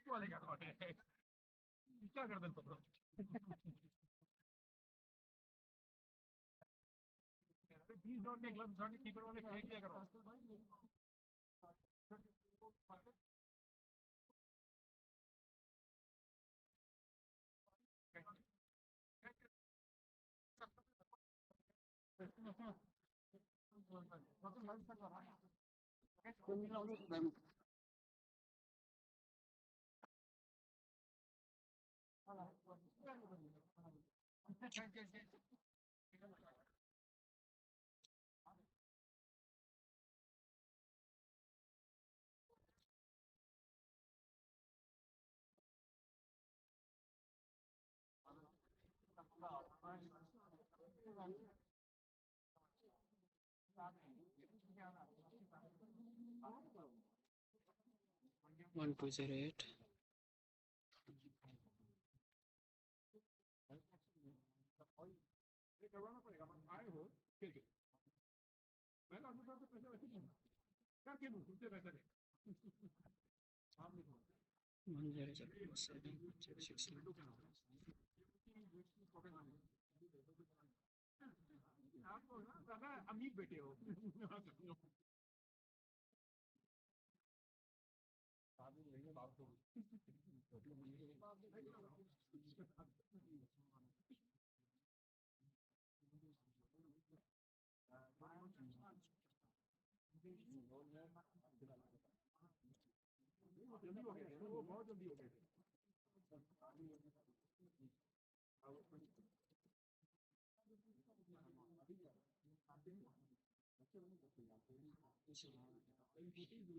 वाले क्या क्या कर दें तो please don't take gloves don't keeper वाले फेंक दिया करो One two zero eight. करवाना पड़ेगा आए हो ठीक है मैं अपने तरफ से पैसे वैसे नहीं क्या क्यों तुमसे पैसे नहीं आप नहीं 10076. आप ना ज्यादा अमीर बेटे हो जल्दी हो गया वो बहुत जल्दी हो गया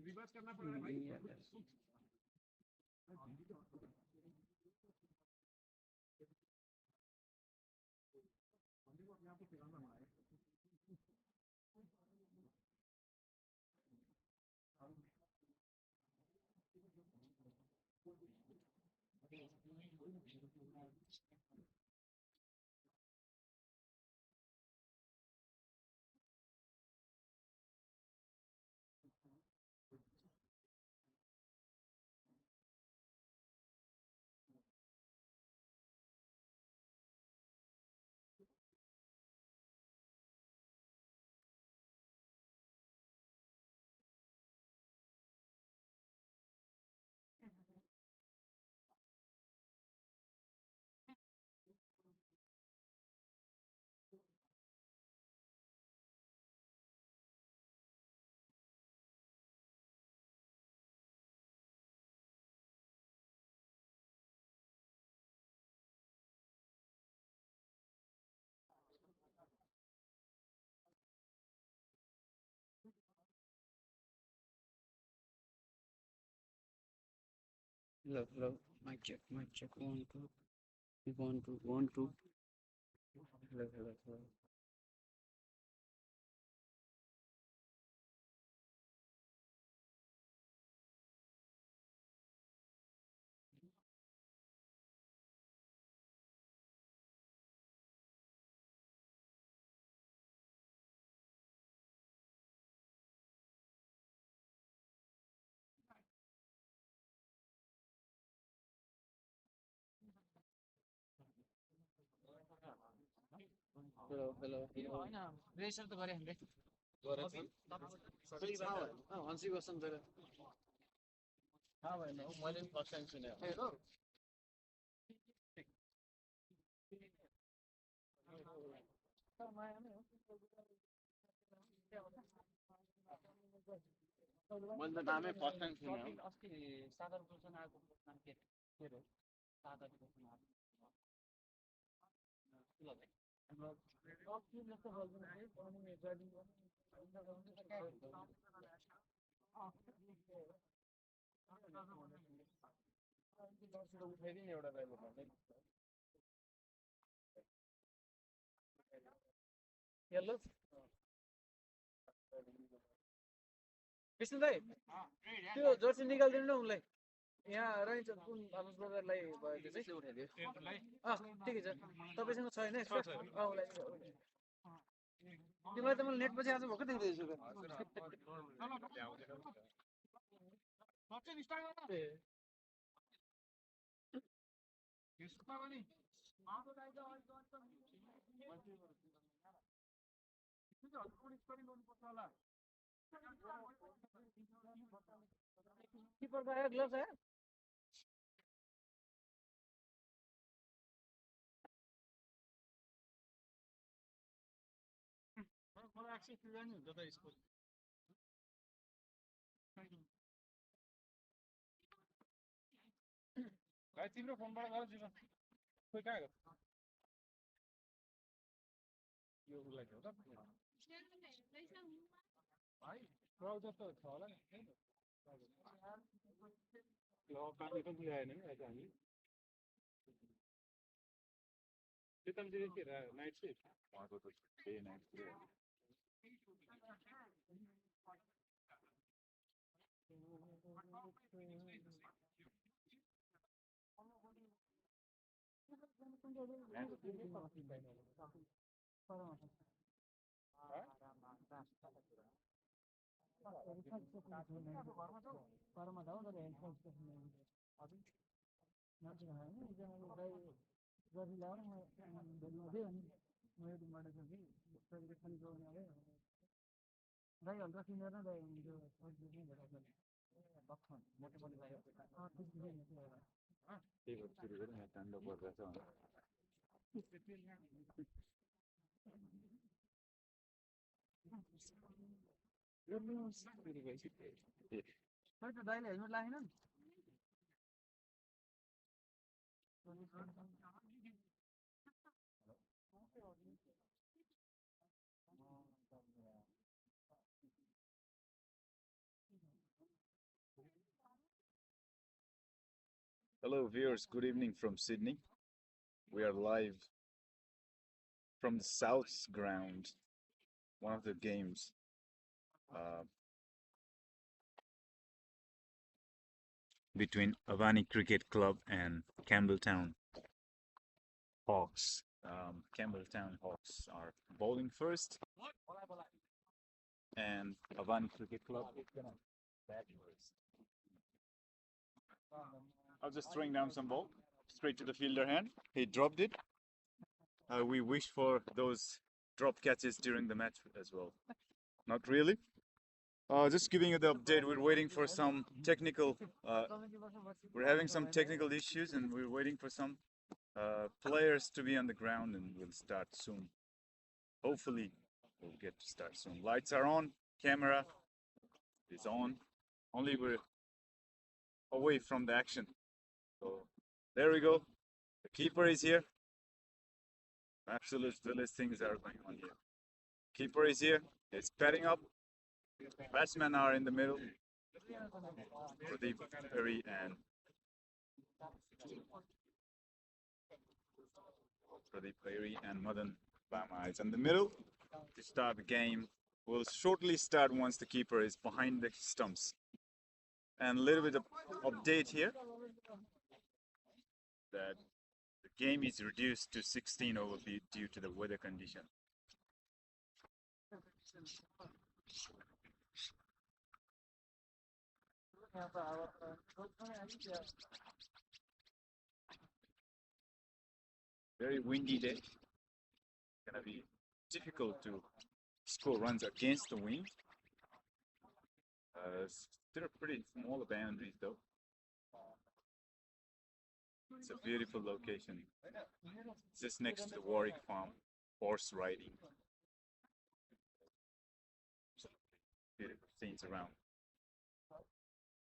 रिवर्स करना पड़ रहा है भाई को अपने आप को पिलाना पड़ा है Hello, hello. Mic check, mic check. 1 2. 1 2 1 2. Hello, hello, hello. Hello, hello, hello. Racer त गरे हामीले हन्सी बस्छन् तर थाहा भएन हो मैले फर्स्ट टाइम सुने हो मैले त नामै फर्स्ट टाइम सुने हो अस्ति सागर गोसन आएको नाम के अरे सागर गोसन आएको उठाइदिने एउटा ड्राइभर हेलो विष्णु दाई त्यो जर्सी निकालिदिनु न उसलाई यहाँ रहन्छ कुन अनुज ब्रदरलाई भयो त्यो चाहिँ उठाइदियो ठिकै छ तपाईँसँग छैन तिमीलाई त मैले नेट पछि आज भर्खर देख्दैछु Avaani. कीपर का है ग्लव्स है मलाई एक्सेस दिँदैन नि हुन्छ त यसको भाइ तिम्रो फोनबाट गर जीवन खोइ कहाँ गयो यो उसलाई हो त भाइ ब्राउजर त छ होला नि ल पानी पनि ल्याएन नि आज हामी सीतमजी के नाइट सिफ्ट उहाँको त डे नाइट त्यही भएर सुरु गरौँ यहाँ ठन्डा परिरहेछ खै त दाइले हेलमेट लागेन Hello viewers, good evening from Sydney. We are live from the South's ground, one of the games. Between Avaani Cricket Club and Campbelltown Hawks. Campbelltown Hawks are bowling first, and Avaani Cricket Club is gonna bat first. I was just throwing down some ball straight to the fielder hand. He dropped it. We wish for those drop catches during the match as well. Not really. Just giving you the update. We're waiting for some technical. We're having some technical issues, and we're waiting for some players to be on the ground, and we'll start soon. Hopefully, we'll get to start soon. Lights are on. Camera is on. Only we're away from the action. So there we go. The keeper is here. Absolute village things are going on here. Keeper is here. It's padding up. Batsmen are in the middle. Pradeep, Perry, and Madan Bama is in the middle to start the game. We'll shortly start once the keeper is behind the stumps. And a little bit of update here that the game is reduced to 16 over due to the weather condition. Very windy day. Gonna be difficult to score runs against the wind. Still pretty small boundaries though. It's a beautiful location. It's just next to the Warwick Farm, horse riding. Beautiful scenes around.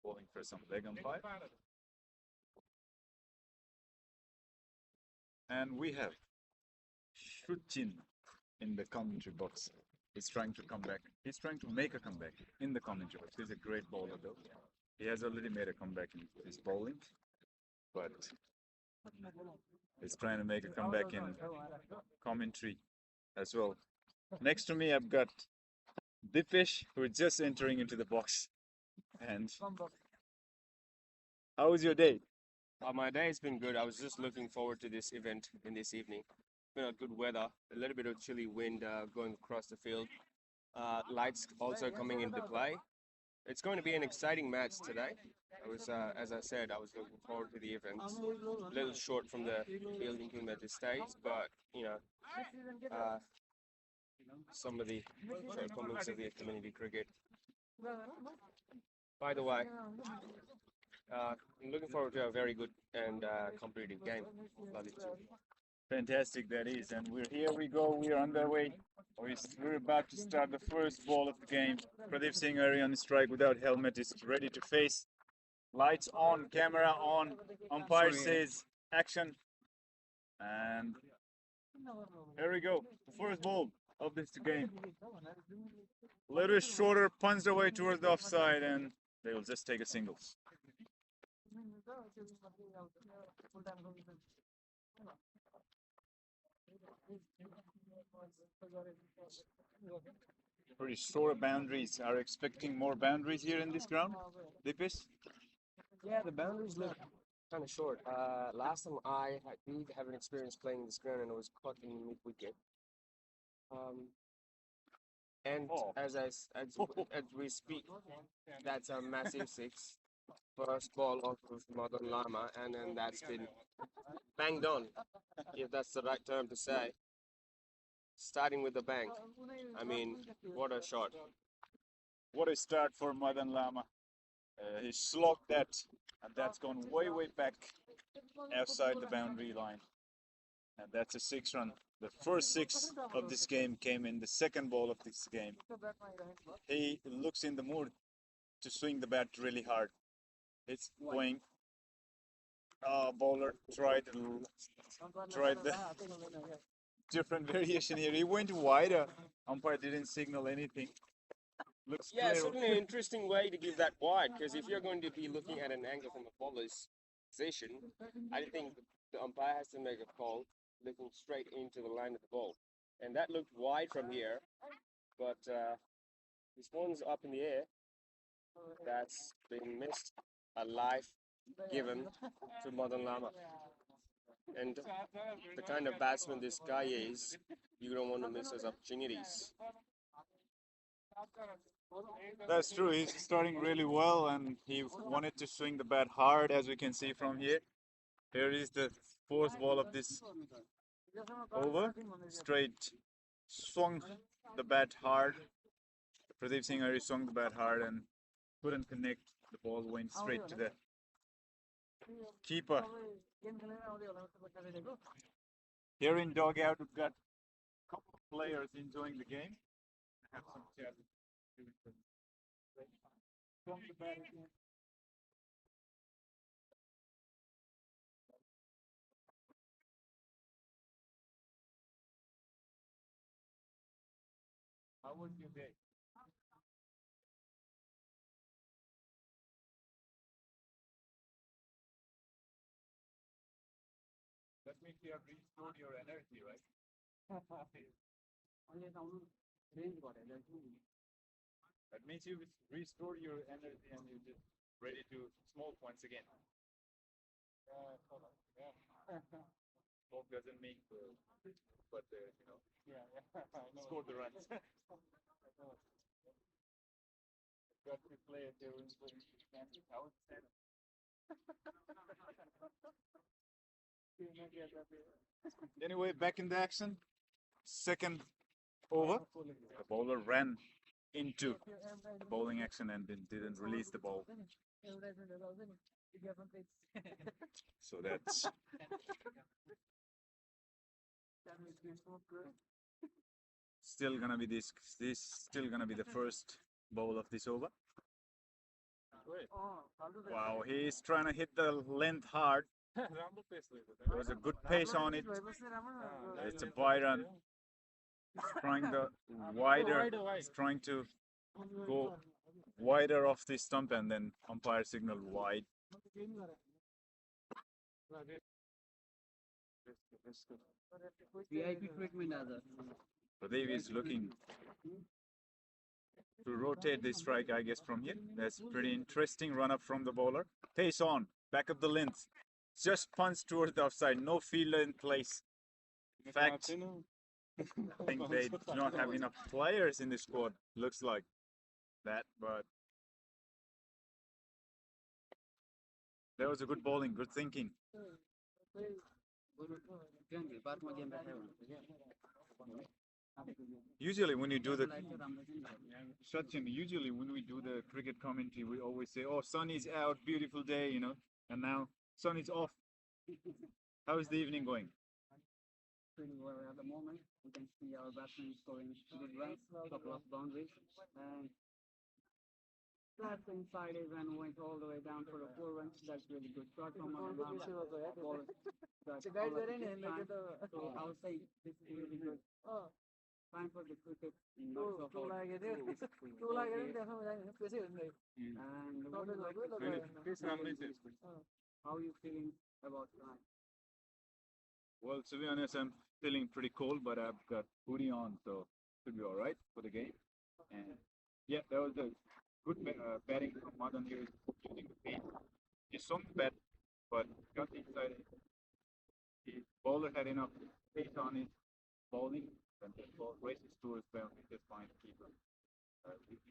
Bowling for some leg umpire. And we have Shuchin in the commentary box. He's trying to come back. He's trying to make a comeback in the commentary box. He's a great bowler though. He has already made a comeback in his bowling, but he's trying to make a comeback in commentary as well. Next to me, I've got Dipesh, who is just entering into the box. And how was your day? My day has been good. I was just looking forward to this event in this evening. It's been a good weather, a little bit of chilly wind going across the field. Lights also coming into play. it's going to be an exciting match today. As I said, I was looking forward to the event. A little short from the fielding team at this stage, but uh, some of the shortcomings of the community cricket. By the way, I'm looking forward to a very good and competitive game. Love it too. Fantastic that is, and here we go. We're on the way. We're about to start the first ball of the game. Pradeep Singh Ari on strike without helmet is ready to face. Lights on, camera on. Umpire says action, and here we go. The first ball of this game. Little shorter, punched away towards the offside, and they will just take a singles. Pretty short boundaries. Are expecting more boundaries here in this ground, Deepesh? Yeah, the boundaries look kind of short. Last time did have an experience playing this ground and I was caught in mid wicket. And Oh. as we speak, that's a massive six. First ball of Madan Lama, and then that's been banged on, if that's the right term to say. Starting with the bang. I mean, what a shot. What a start for Madan Lama. He slogged that, and that's gone way, way back outside the boundary line. And that's a 6 run. The first 6 of this game came in the second ball of this game. He looks in the mood to swing the bat really hard. It's going. Bowler tried the different variation here. He went wider. Umpire didn't signal anything. Looks Yeah, clear. certainly an interesting way to give that wide, because if you're going to be looking at an angle from a bowler's position, I think the umpire has to make a call looking straight into the line of the ball. And that looked wide from here, but this one's up in the air. That's been missed. A life given to Madan Lama. And the kind of batsman this guy is, you don't want to miss his opportunities. That's true. He's starting really well, and he wanted to swing the bat hard, as we can see from here. Here is the fourth ball of this over. Straight swung the bat hard. Pradeep Singh Ari swung the bat hard and couldn't connect. The ball went straight to the keeper. Here in dugout, we've got a couple of players enjoying the game. Have some chat. Swung the bat again. How was your day? That means you have restored your energy, right? That means you restored your energy and you're just ready to smoke once again. Smoke doesn't make but score the runs. Got to play at their own Anyway, back in the action. Second over. The bowler ran into the bowling action and didn't release the ball. So that's still gonna be this still gonna be the first bowl of this over. Wow, he's trying to hit the length hard. There was a good pace on it. It's a wide run. Trying to go wider off the stump, and then umpire signal wide. Pradeep is looking to rotate the strike, I guess, from here. That's pretty interesting run up from the bowler. Pace on, back of the length. Just punch towards the offside, no fielder in place. In fact, I think they do not have enough players in the squad. Looks like that, but That was a good bowling, good thinking. पार्कमा game राखेर हुन्छ क्या Usually when you do the Sachin, usually when we do the cricket commentary, we always say, "Oh, sun is out, beautiful day," you know, and now sun is off. How is the evening going? pretty well at the moment. You can see our batsmen scoring good runs, couple of boundaries, and that's inside it and went all the way down for the 4 runs. That's really good shot from our ball. So I would say this is really good. Time for the cricket. Not so hot. And what is how are you feeling about tonight? Well, to be honest, I'm feeling pretty cold, but I've got hoodie on, so should be all right for the game. And yeah, that was a good batting from Madan here using the pace. He saw the bat, but got inside. The bowler had enough pace on his bowling, and the ball races towards boundary just fine to keep him.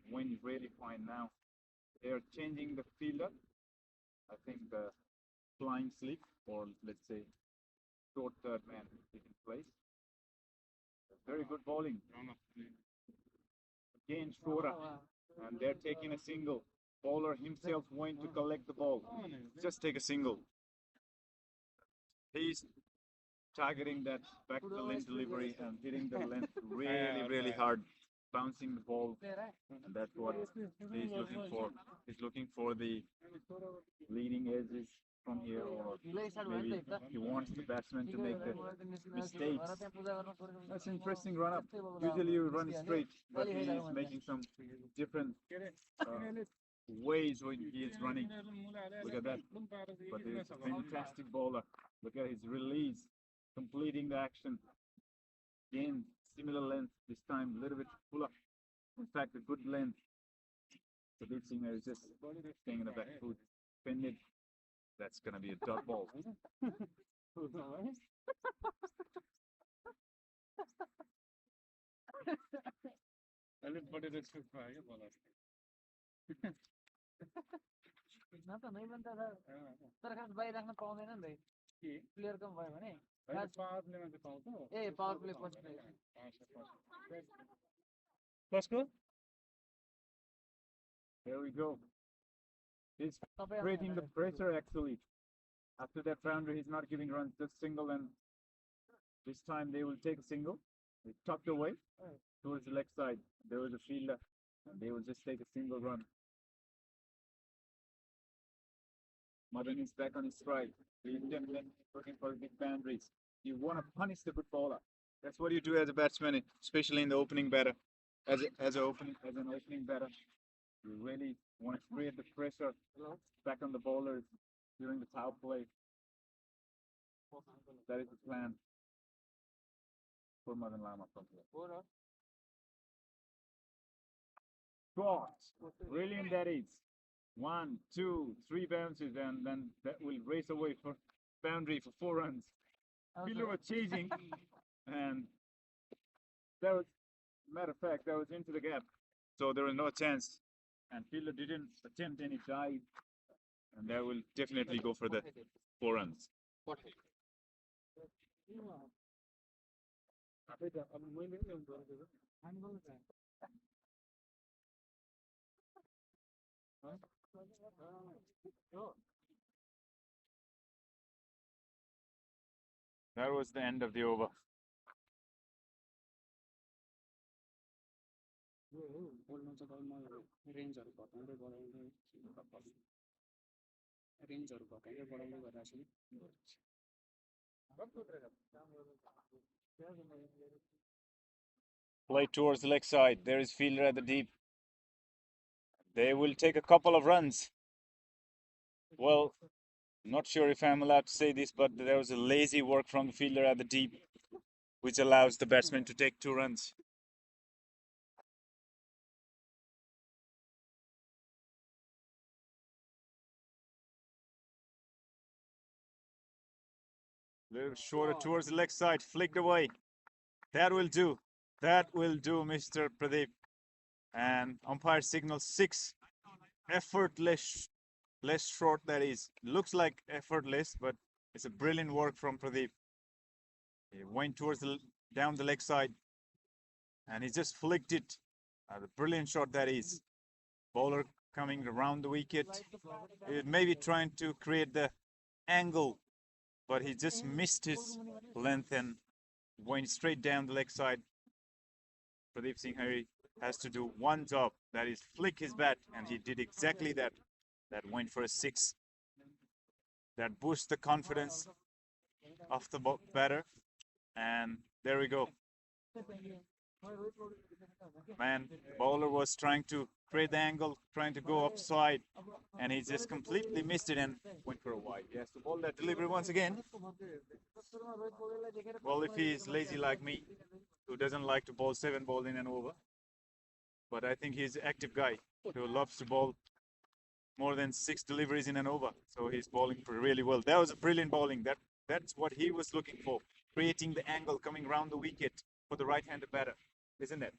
Wind really fine now. They are changing the fielder. I think the flying sleep, or let's say short third man is in place. Very good bowling. Again, Shora, and they're taking a single. Bowler himself went to collect the ball. Just take a single. He's targeting that back to the length delivery and hitting the length really, really hard, bouncing the ball, and that's what he's looking for. He's looking for the leading edges from here, or maybe he wants the batsman to make the mistakes. That's an interesting run up. Usually you run straight, but he is making some different ways when he is running. Look at that. But he's a fantastic bowler. Look at his release, completing the action. Again, similar length, this time a little bit fuller. In fact, a good length. The big singer is just staying in the back foot. Pended. That's going to be a dot ball. तर खास बाहिर राख्न पाउँदैन नि त player कम भयो भने ए power play पछि There we go. He's creating the pressure actually. After that boundary, he's not giving runs, just single, and this time they will take a single. They tucked away towards the leg side. There was a fielder, and they will just take a single run. Madan is back on his stride. The Indian men looking for big boundaries. You want to punish the good bowler. That's what you do as a batsman, especially in the opening batter. As an opening batter, you really want to create the pressure back on the bowlers during the power play. That is the plan for Madan Lama from here. Cross. Brilliant that is. 1, 2, 3 bounces, and then that will race away for boundary for 4 runs. Fielder was chasing, and that was, matter of fact, that was into the gap, so there was no chance. And fielder didn't attempt any dive, and that will definitely go for the 4 runs. That was the end of the over. Play towards the leg side. There is fielder at the deep. They will take a couple of runs. Well, not sure if I'm allowed to say this, but there was a lazy work from the fielder at the deep, which allows the batsman to take 2 runs. Little shorter towards the leg side, flicked away. That will do. That will do, Mr. Pradeep. And umpire signal 6. Effortless less short that is. Looks like effortless, but it's a brilliant work from Pradeep. He went towards down the leg side, and he just flicked it. The brilliant shot that is. Bowler coming around the wicket, maybe trying to create the angle, but he just missed his length and went straight down the leg side. Pradeep Singh Hari has to do one job, that is flick his bat, and he did exactly that. That went for a 6. That boosts the confidence of the batter, and there we go. Man, the bowler was trying to create the angle, trying to go upside, and he just completely missed it and went for a wide. He has to bowl that delivery once again. Well, if he is lazy like me, who doesn't like to bowl 7 balls in an over, but I think he's an active guy who loves to bowl more than 6 deliveries in an over. So he's bowling really well. That was a brilliant bowling. That's what he was looking for, creating the angle coming around the wicket for the right-handed batter, isn't it?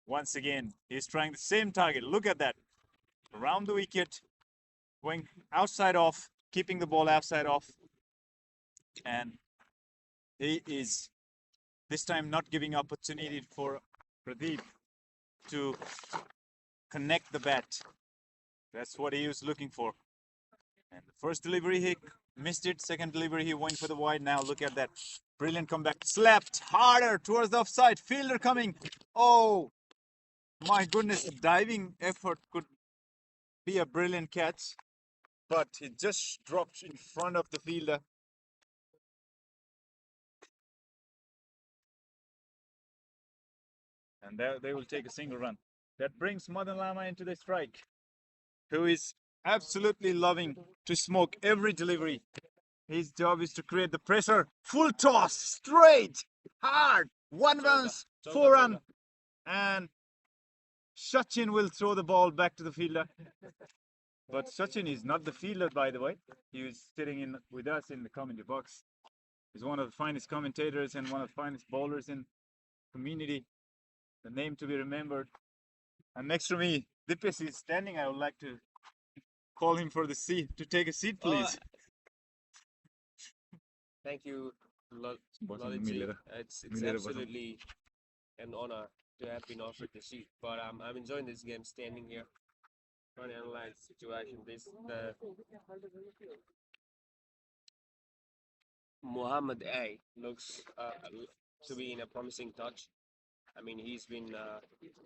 Once again, he's trying the same target. Look at that. Around the wicket, going outside off, keeping the ball outside off. And he is this time not giving opportunity for Pradeep to connect the bat. That's what he was looking for. And the first delivery, he missed it. Second delivery, he went for the wide. Now look at that. Brilliant comeback. Slapped harder towards the offside. Fielder coming. Oh, my goodness. Diving effort could be a brilliant catch, but he just dropped in front of the fielder. And there they will take a single run. That brings Madan Lama into the strike, who is absolutely loving to smoke every delivery. His job is to create the pressure. Full toss, straight, hard, 1 bounce, 4 run, and Sachin will throw the ball back to the fielder. But Sachin is not the fielder, by the way. He was sitting in with us in the commentary box. He's one of the finest commentators and one of the finest bowlers in the community. The name to be remembered. And next to me, Dipesh is standing. I would like to call him for the seat, to take a seat, please. Thank you, Lalitji. It's absolutely an honor to have been offered the seat. But I'm enjoying this game, standing here, trying to analyze the situation. Muhammad A looks to be in a promising touch. I mean, he's been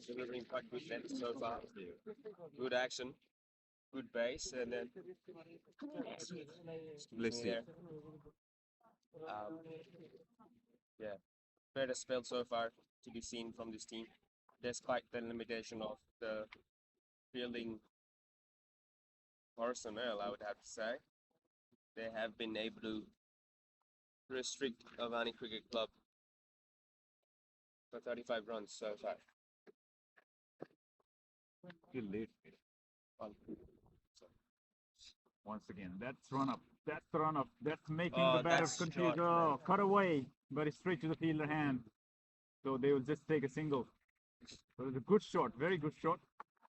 delivering quite good length so far. Good action, good base, and then yeah, better spell so far to be seen from this team, despite the limitation of the fielding personnel. I would have to say they have been able to restrict Avaani Cricket Club for 35 runs so far. Still late. Once again, that's run up. That's run up. That's making the batter confused. Oh, cut away, but it's straight to the fielder hand. So they will just take a single. So it was a good shot, very good shot.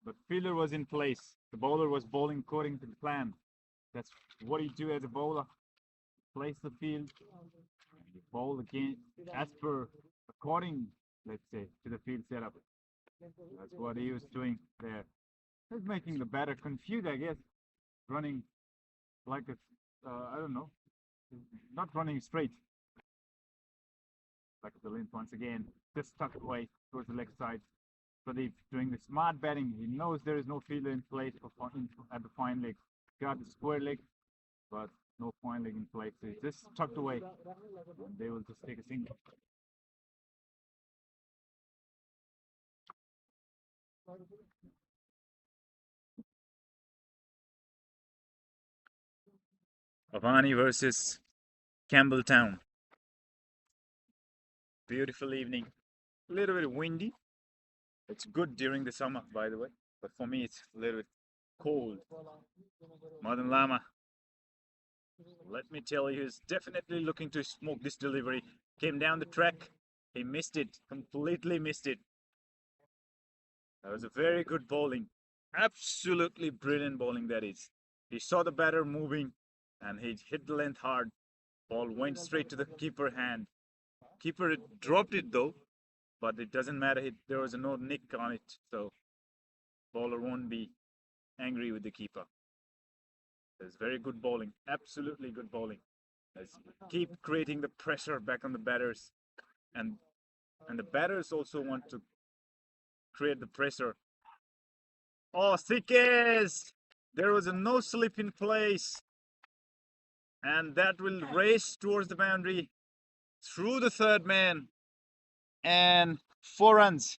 But fielder was in place. The bowler was bowling according to the plan. That's what you do as a bowler. Place the field. And you bowl again as per, according, let's say, to the field setup. That's what he was doing there. He's making the batter confused, I guess. Running like a, I don't know, not running straight. Like the length once again, just tucked away towards the leg side. Pradeep doing the smart batting. He knows there is no fielder in place at the fine leg. Got the square leg, but no fine leg in place. So he's just tucked away, and they will just take a single. Avaani versus Campbelltown. Beautiful evening. A little bit windy. It's good during the summer, by the way. But for me, it's a little bit cold. Madan Lama, let me tell you, he's definitely looking to smoke this delivery. Came down the track, He missed it, completely missed it. That was a very good bowling. Absolutely brilliant bowling, that is. He saw the batter moving and he hit the length hard. Ball went straight to the keeper hand. Keeper dropped it though, but it doesn't matter. There was no nick on it, so bowler won't be angry with the keeper. It's very good bowling, absolutely good bowling. Let's keep creating the pressure back on the batters, and the batters also want to create the pressure. Oh, Sikes! There was a no slip in place, and that will race towards the boundary through the third man, and 4 runs.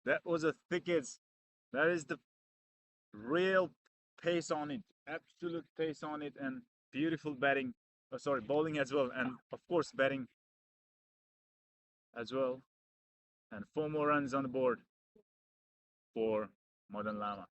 That was a thickets. That is the real pace on it, absolute pace on it, and beautiful batting. Oh, sorry, bowling as well, and of course batting as well. And 4 more runs on the board for Madan Lama.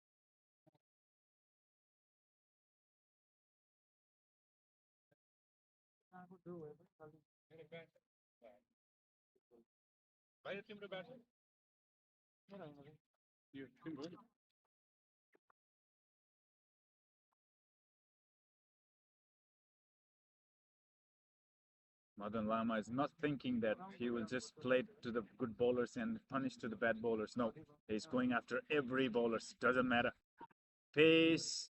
Madan Lama is not thinking that he will just play to the good bowlers and punish to the bad bowlers. No, he's going after every bowler. Doesn't matter. Pace.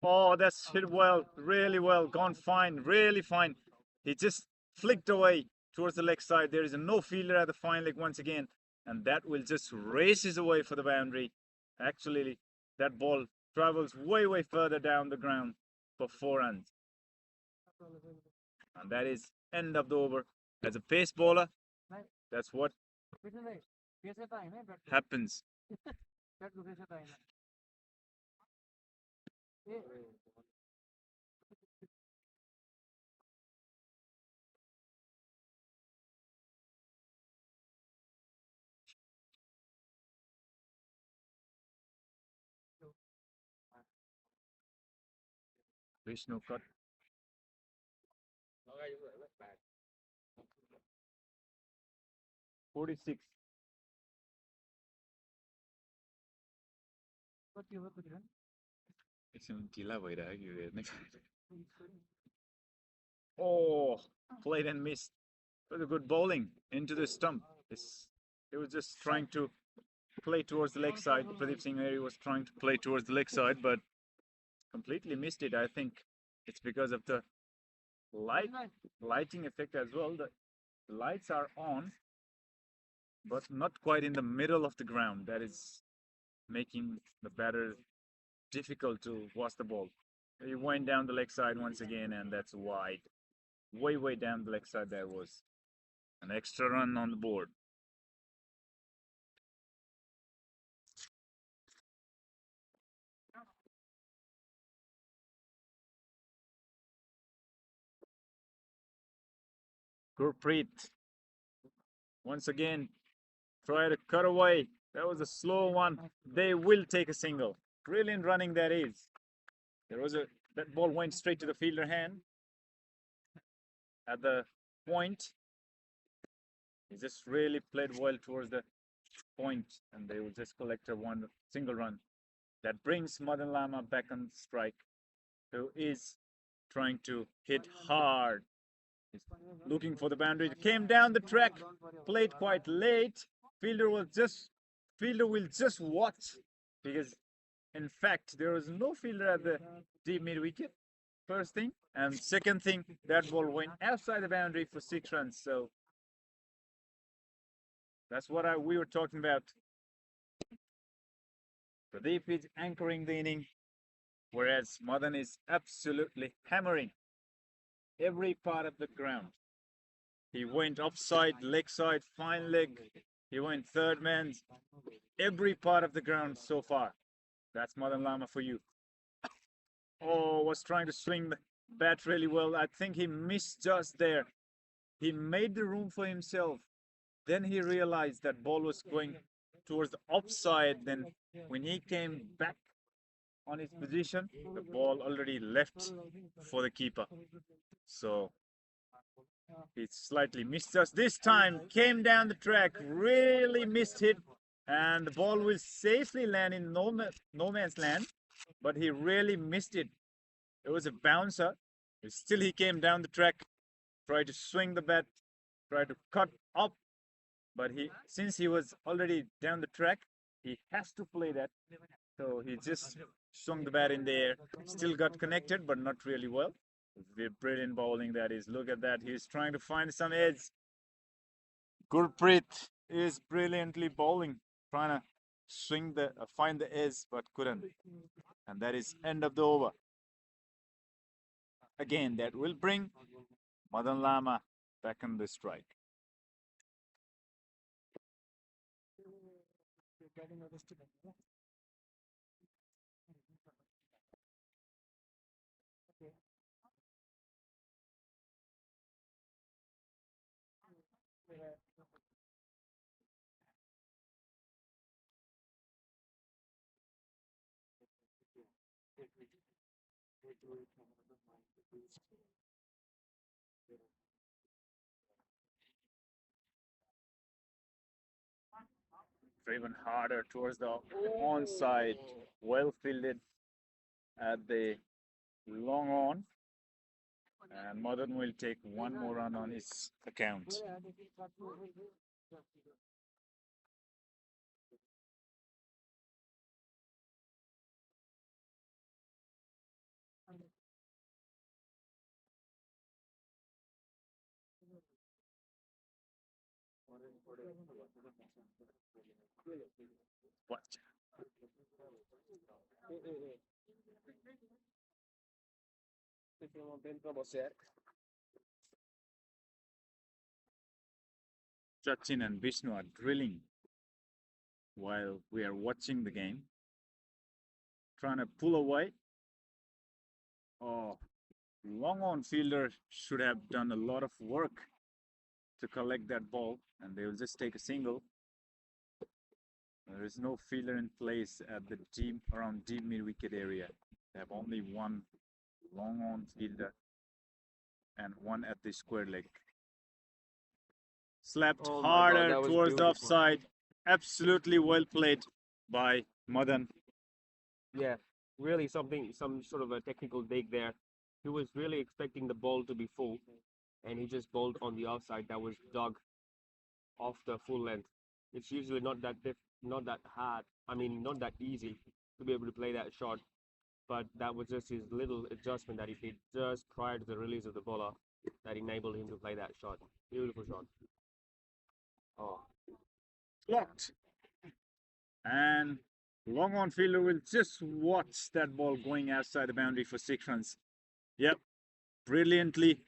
Oh, that's hit well, really well, gone fine, really fine. He just flicked away towards the leg side. There is no fielder at the fine leg once again, and that will just races away for the boundary. Actually, that ball travels way, way further down the ground for 4 runs. And that is end of the over. As a pace bowler, that's what happens. Vishnu cut. $46. Oh, played and missed. It was a good bowling into the stump. He was just trying to play towards the leg side. Pradeep Singh Mehri was trying to play towards the leg side, but completely missed it. I think it's because of the lighting effect as well. The lights are on, but not quite in the middle of the ground. That is making the batter difficult to watch the ball. He went down the leg side once again, and that's wide. Way, way down the leg side. There was an extra run on the board. Gurpreet once again try to cut away. That was a slow one. They will take a single. Brilliant running that is. That ball went straight to the fielder hand at the point. He just really played well towards the point, and they will just collect a one single run. That brings Madan Lama back on strike, who is trying to hit hard. He's looking for the boundary. It came down the track, played quite late. Fielder will just watch, because in fact there was no fielder at the deep mid wicket. First thing, and second thing, that ball went outside the boundary for 6 runs. So that's what we were talking about. Pradeep is anchoring the inning, whereas Madan is absolutely hammering every part of the ground. He went offside, leg side, fine leg. He went third man. Every part of the ground so far. That's Madan Lama for you. Oh, was trying to swing the bat really well. I think he missed just there. He made the room for himself. Then he realized that ball was going towards the offside. Then when he came back on his position, the ball already left for the keeper. So He slightly missed us this time. Came down the track, really missed it, and the ball will safely land in no man's land. But he really missed it. It was a bouncer. Still, he came down the track, tried to swing the bat, tried to cut up. But since he was already down the track, he has to play that. So he just swung the bat in the air. Still got connected, but not really well. Brilliant bowling that is. Look at that. He's trying to find some edge. Gurpreet is brilliantly bowling, trying to find the edge, but couldn't. And that is end of the over. Again, that will bring Madan Lama back on the strike. Driven harder towards the onside, well fielded at the long on, and Madan will take one more run on his account. Watch. Sachin and Vishnu are drilling while we are watching the game, trying to pull away. Oh, long on fielder should have done a lot of work to collect that ball, and they will just take a single. There is no fielder in place at the around deep mid wicket area. They have only one long on fielder and one at the square leg. Slapped harder towards the offside. Absolutely well played by Madan. Yeah, really some sort of a technical dig there. He was really expecting the ball to be full, and he just bowled on the offside that was dug off the full length. It's usually not that hard. I mean, not that easy to be able to play that shot. But that was just his little adjustment that he did just prior to the release of the bowler that enabled him to play that shot. Beautiful shot. Oh, Blocked. And long on fielder will just watch that ball going outside the boundary for 6 runs. Yep, brilliantly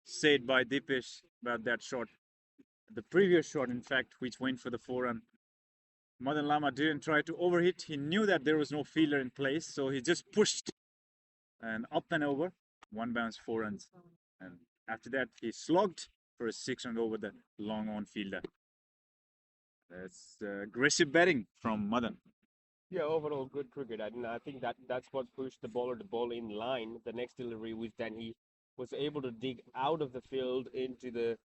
said by Dipesh about that shot. The previous shot, in fact, which went for the 4-run. Madan Lama didn't try to overhit. He knew that there was no fielder in place, so he just pushed and up and over. 1 bounce, 4 runs. And after that, he slogged for a 6-run over the long on fielder. That's aggressive batting from Madan. yeah, overall good cricket. And I think that's what pushed the bowler to bowl in line. The next delivery, which then he was able to dig out of the field into the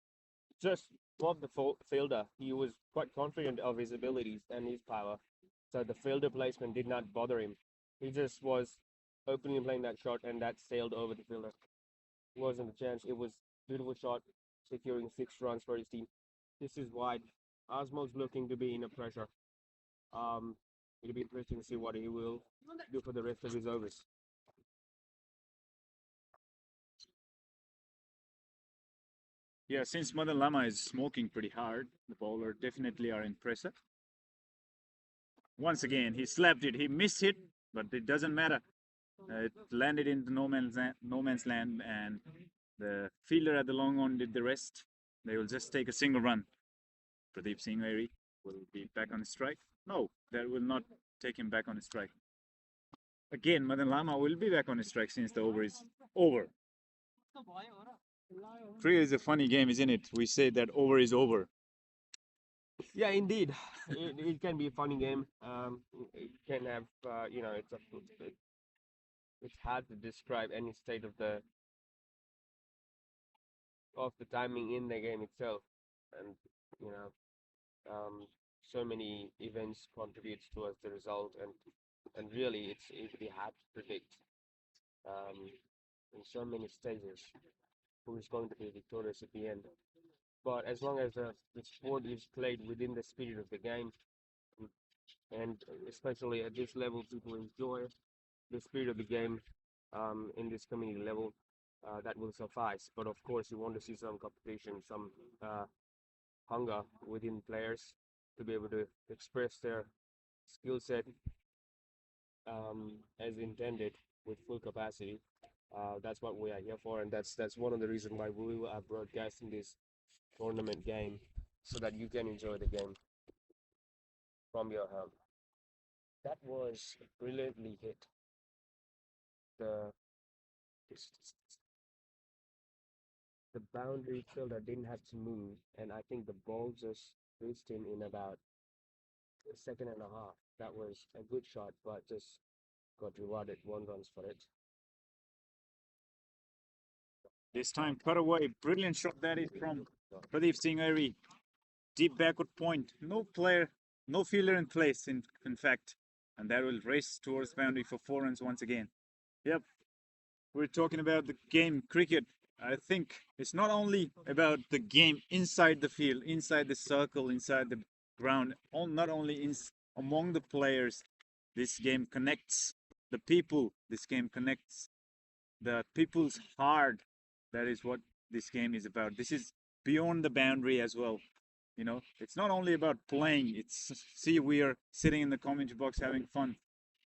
just above the fielder. He was quite confident of his abilities and his power. So the fielder placement did not bother him. He just was openly playing that shot, and that sailed over the fielder. Wasn't a chance. It was beautiful shot, securing 6 runs for his team. This is wide. Osmo's looking to be in a pressure. It'll be interesting to see what he will do for the rest of his overs. Yeah, since Madan Lama is smoking pretty hard, the bowler definitely are in pressure. Once again, he slapped it. He missed it, but it doesn't matter. It landed in the no man's land, and the fielder at the long on did the rest. They will just take a single run. Pradeep Singh Mehri will be back on strike. No, that will not take him back on strike. Again, Madan Lama will be back on strike since the over is over. Cricket is a funny game, isn't it? We say that over is over. Yeah, indeed, it can be a funny game. It can have, it's hard to describe any state of the of the timing in the game itself, and you know, so many events contributes towards the result, and really it'd be hard to predict um, in so many stages who is going to be victorious at the end. But as long as the sport is played within the spirit of the game, and especially at this level, people enjoy the spirit of the game in this community level, that will suffice. But of course, you want to see some competition, some hunger within players to be able to express their skill set as intended with full capacity. That's what we are here for, and that's one of the reasons why we are broadcasting this tournament game so that you can enjoy the game from your home. That was brilliantly hit. The the boundary fielder didn't have to move, and I think the ball just reached him in about a second and a half. That was a good shot, but just got rewarded 1 runs for it. This time, cut away. Brilliant shot that is from Pradeep Singh Airi. Deep backward point. No player, no fielder in place, in fact. And that will race towards boundary for 4 runs once again. Yep. We're talking about the game cricket. I think it's not only about the game inside the field, inside the circle, inside the ground, not only among the players. This game connects the people. This game connects the people's heart. That is what this game is about. This is beyond the boundary as well. You know, it's not only about playing. See, we are sitting in the commentary box having fun.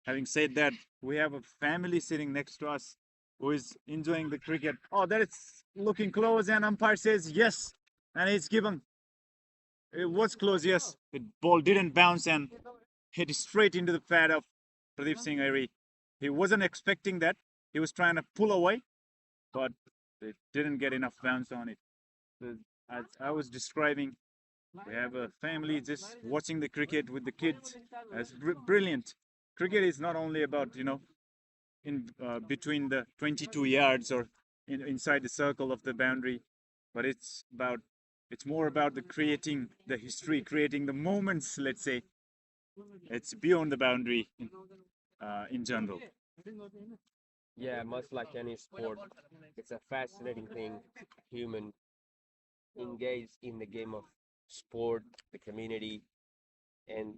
Having said that, we have a family sitting next to us who is enjoying the cricket. Oh, that is looking close, and umpire says yes, and it's given. It was close, yes. The ball didn't bounce and hit straight into the pad of Pradeep Singh Airi. He wasn't expecting that. He was trying to pull away, but it didn't get enough bounce on it. As I was describing, we have a family just watching the cricket with the kids. It's brilliant. Cricket is not only about, in between the 22 yards or inside the circle of the boundary, but it's more about the creating the history, creating the moments. Let's say it's beyond the boundary in general. Yeah, much like any sport, it's a fascinating thing. Human engage in the game of sport, the community, and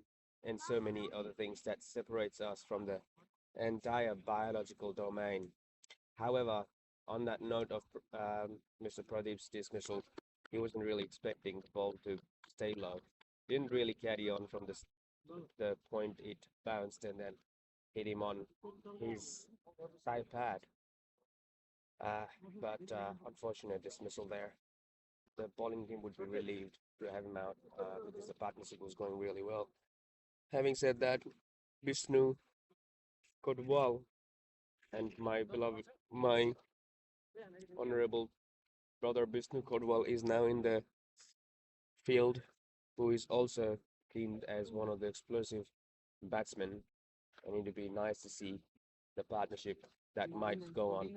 so many other things that separates us from the entire biological domain. However, on that note of Mr. Pradeep's dismissal, he wasn't really expecting the ball to stay low. Didn't really carry on from the point it bounced and then hit him on his thigh pad. But unfortunate dismissal there. The bowling team would be relieved to have him out because the partnership was going really well. Having said that, Vishnu Kodwal and my honorable brother Vishnu Kodwal is now in the field, who is also deemed as one of the explosive batsmen. And it'd be nice to see the partnership that might go on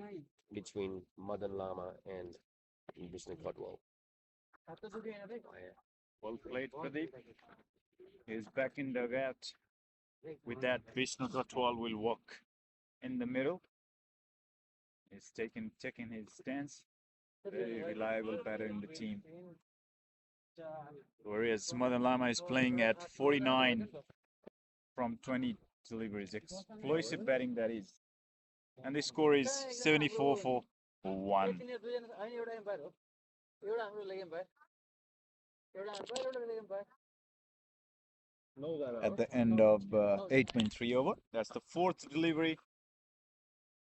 between Madan Lama and Vishnu Kodwal. Well played, Pradeep. He's back in the dugout. With that, Vishnu Kotwal will walk in the middle. He's taking his stance. Very reliable batter in the team. Whereas Madan Lama is playing at 49 from 20 deliveries. Explosive batting that is. And the score is 74 for 1. At the end of 8.3 over. That's the 4th delivery.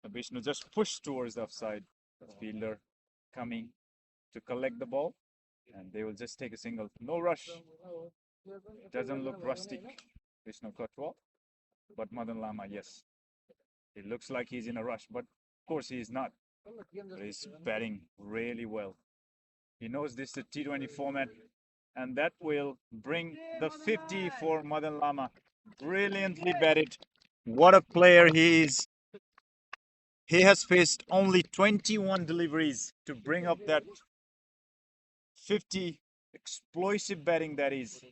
Vishnu just pushed towards the offside. The fielder coming to collect the ball. And they will just take a single. No rush. Doesn't look rustic, Vishnu Kotwal. But Madan Lama, yes. It looks like he's in a rush. But of course he is not. But he's batting really well. He knows this is a T20 format. And that will bring the 50 for Madan Lama. Brilliantly batted. What a player he is. He has faced only 21 deliveries to bring up that 50 explosive batting that is,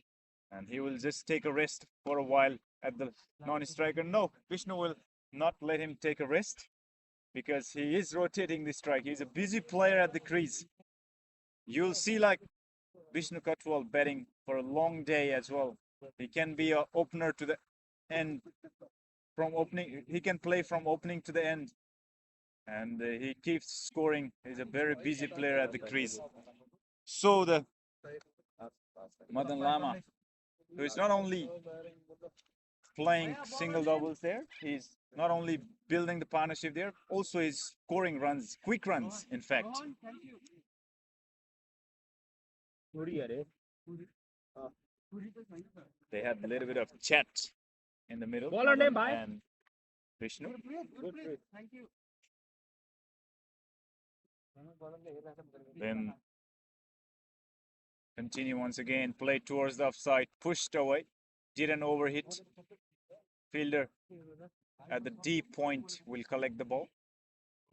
and he will just take a rest for a while at the non-striker. No, Vishnu will not let him take a rest because he is rotating the strike. He's a busy player at the crease. You'll see like Vishnu Katwal batting for a long day as well. He can be a opener to the end from opening. He can play from opening to the end, and he keeps scoring. He's a very busy player at the crease. So the Madan Lama, who is not only playing single doubles there, he's not only building the partnership there, also he's scoring runs, quick runs, in fact. They had a little bit of chat in the middle. And Vishnu. Then continue once again, play towards the offside, pushed away, didn't overhit. Fielder at the deep point will collect the ball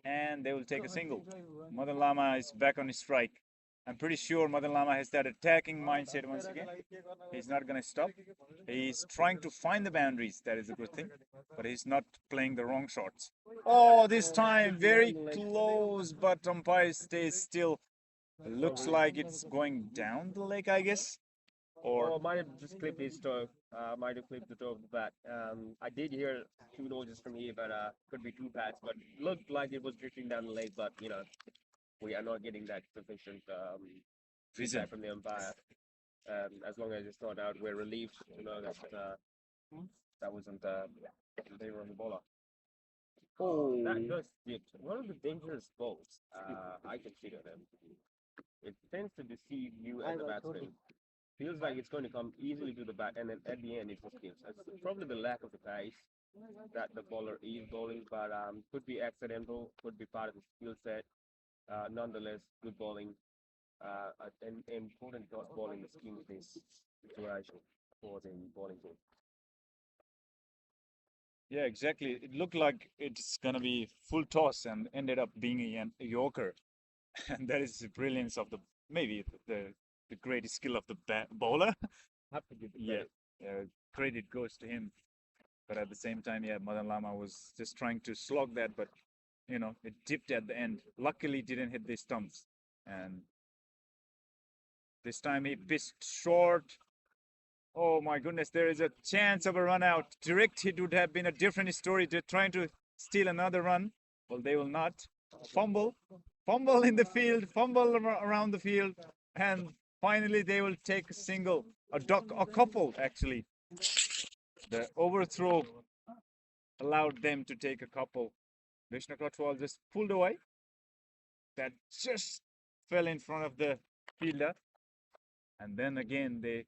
and they will take a single. Madan Lama is back on his strike. I'm pretty sure Madan Lama has that attacking mindset once again. He's not going to stop. He's trying to find the boundaries. That is a good thing. But he's not playing the wrong shots. Oh, this time very close, but umpire stays still. Looks like it's going down the leg, I guess. Or might have just clipped his toe. Might have clipped the toe of the bat. I did hear 2 noises from here, but could be 2 bats. But looked like it was drifting down the leg. But you know, we are not getting that sufficient feedback from the umpire. As long as it's not out, we're relieved to know that that wasn't in favor of the bowler. Oh, that just dipped. One of the dangerous balls I consider them. It tends to deceive you as a batsman. Feels like it's going to come easily to the bat, and then at the end it just gives. It's probably the lack of the pace that the bowler is bowling, but could be accidental, could be part of the skill set. Nonetheless, good bowling, an important dot ball in the scheme of this situation for the bowling team. Yeah, exactly. It looked like it's gonna be full toss and ended up being a yorker, and that is the brilliance of the maybe the great skill of the bowler. Have to give the Yeah, credit. credit goes to him. But at the same time, yeah, Madan Lama was just trying to slog that, but you know, it dipped at the end. Luckily, didn't hit the stumps, and this time he pitched short. Oh my goodness, there is a chance of a run out. Direct hit would have been a different story. They're trying to steal another run. Well, they will not. Fumble in the field, fumble around the field, and finally they will take a single, a couple actually. The overthrow allowed them to take a couple. Vishnu Kotwal just pulled away. That just fell in front of the fielder. And then again, they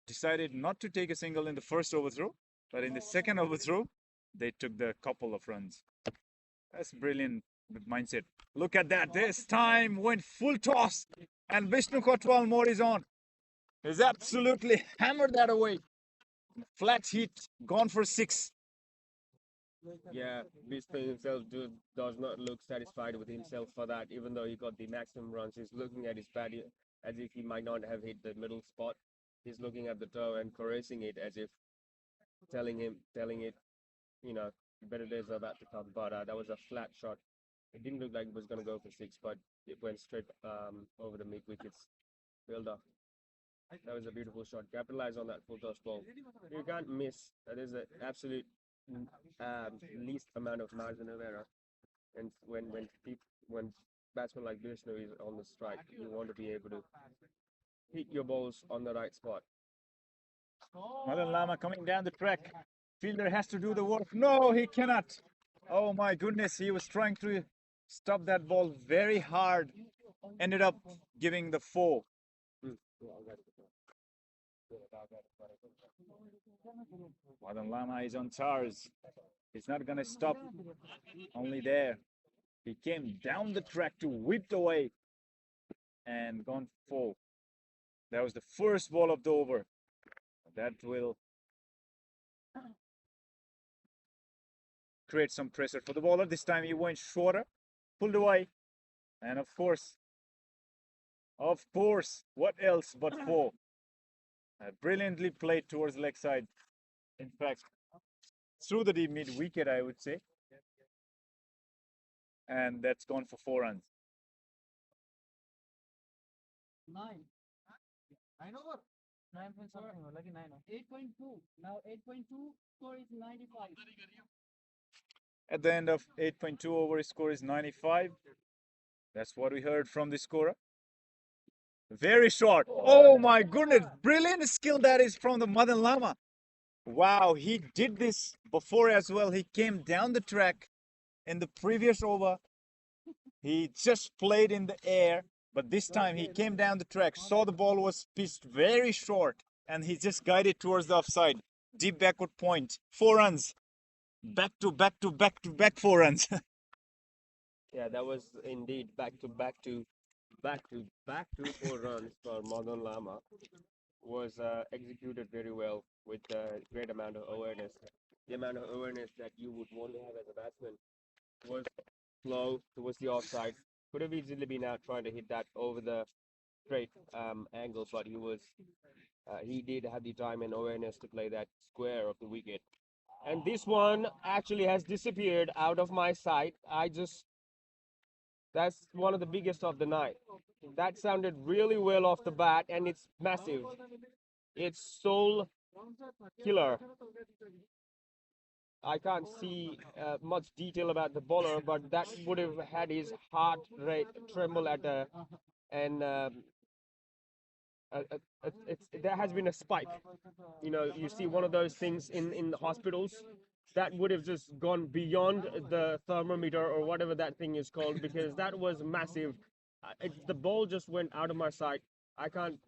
decided not to take a single in the first overthrow, but in the second overthrow, they took the couple of runs. That's brilliant mindset. Look at that. This time went full toss, and Vishnu Kotwal mode is on. He's absolutely hammered that away. Flat hit, gone for 6. Yeah, Vishnu himself does not look satisfied with himself for that, even though he got the maximum runs. He's looking at his bat as if he might not have hit the middle spot. He's looking at the toe and caressing it as if telling it, you know, better days are about to come. But that was a flat shot. It didn't look like it was going to go for 6, but it went straight over the mid wickets. Fielder. That was a beautiful shot. Capitalize on that full toss ball. You can't miss. That is an absolute least amount of margin of error. And when batsmen like Vishnu is on the strike, you want to be able to hit your balls on the right spot. Madan Lama coming down the track. Fielder has to do the work. No, he cannot. Oh my goodness, he was trying to stop that ball very hard. Ended up giving the 4. Madan Lama is on charge. He's not gonna stop only there. He came down the track to whipped away and gone 4. That was the first ball of the over. That will create some pressure for the bowler. This time he went shorter, pulled away, and of course Of course, what else but 4? Brilliantly played towards leg side. In fact, through the deep mid wicket, I would say. And that's gone for 4 runs. 9. 9 over. 9 point something or like 9 over. 8.2. Now 8.2 score is 95. At the end of 8.2 over, his score is 95. That's what we heard from the scorer. Very short. Oh my goodness. Brilliant skill that is from the Madan Lama. Wow, he did this before as well. He came down the track in the previous over. He just played in the air, but this time he came down the track, saw the ball was pitched very short, and he just guided towards the offside. Deep backward point. 4 runs. Back to 4 runs. Yeah, that was indeed back to 4 runs for Madan Lama. Was executed very well with a great amount of awareness. The amount of awareness that you would want to have as a batsman was low towards the offside. Could have easily been out trying to hit that over the straight angle, but he did have the time and awareness to play that square of the wicket. And this one actually has disappeared out of my sight. That's one of the biggest of the night. That sounded really well off the bat, and it's massive. It's soul killer. I can't see much detail about the bowler, but that would have had his heart rate tremble at and there has been a spike. You know, you see one of those things in the hospitals that would have just gone beyond the thermometer or whatever that thing is called, because that was massive. The ball just went out of my sight. I can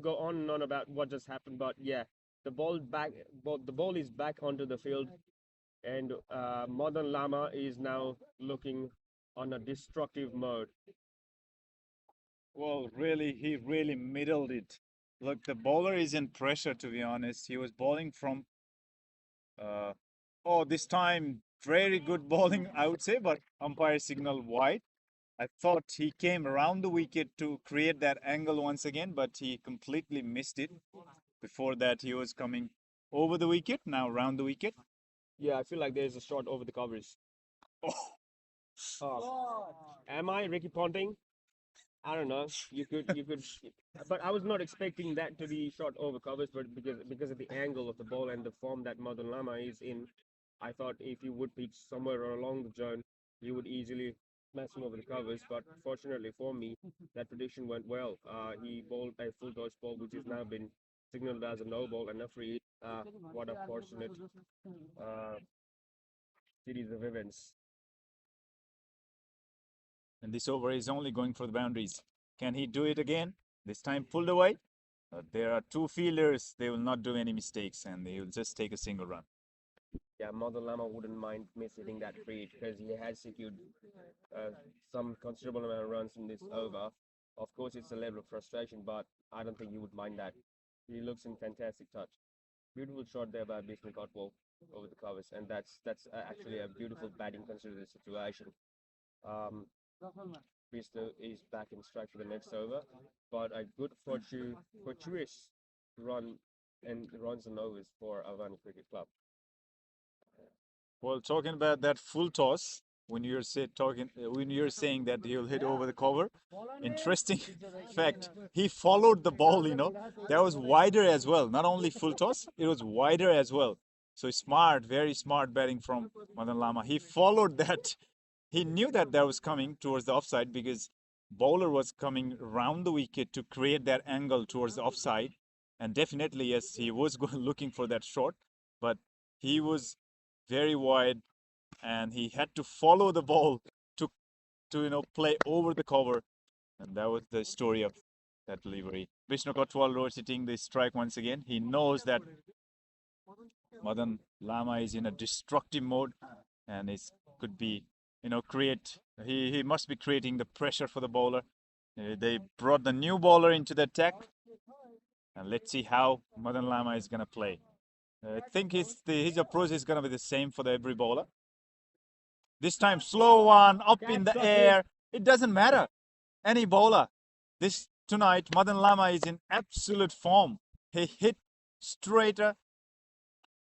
go on and on about what just happened, but yeah, the ball is back onto the field, and Madan Lama is now looking on a destructive mode. Well, really, he really middled it. Look, the bowler is in pressure, to be honest. He was bowling from, this time, very good bowling, I would say, but umpire signal wide. I thought he came around the wicket to create that angle once again, but he completely missed it. Before that, he was coming over the wicket, now round the wicket. Yeah, I feel like there's a shot over the covers. Am I Ricky Ponting? I don't know. You could, but I was not expecting that to be shot over covers, but because of the angle of the ball and the form that Madan Lama is in, I thought if he would pitch somewhere along the zone, he would easily smash him over the covers. But fortunately for me, that prediction went well. He bowled a full toss ball, which has now been signaled as a no ball and a free hit. What a fortunate series of events. And this over is only going for the boundaries. Can he do it again? This time pulled away. There are 2 fielders. They will not do any mistakes, and they will just take a single run. Yeah, Madan Lama wouldn't mind hitting that free because he has secured some considerable amount of runs in this over. Of course, it's a level of frustration, but I don't think he would mind that. He looks in fantastic touch. Beautiful shot there by Bishnal Kotwal over the covers, and that's actually a beautiful batting considering the situation. Bishnal is back in strike for the next over, but a good fortuitous run and runs and overs for Avaani Cricket Club. Well, talking about that full toss, when you're saying that he'll hit over the cover, interesting fact, he followed the ball. That was wider as well. Not only full toss, it was wider as well. So smart, very smart batting from Madan Lama. He followed that. He knew that was coming towards the offside because bowler was coming around the wicket to create that angle towards the offside. And definitely, yes, he was looking for that shot, but he was very wide, and he had to follow the ball to play over the cover, and that was the story of that delivery. Bishnal Kotwal rotating the strike once again. He knows that Madan Lama is in a destructive mode, and it could be he must be creating the pressure for the bowler. They brought the new bowler into the attack, and let's see how Madan Lama is going to play. I think his approach is going to be the same for every bowler. This time, slow one, up in the air. It doesn't matter. Any bowler. this tonight, Madan Lama is in absolute form. He hit straighter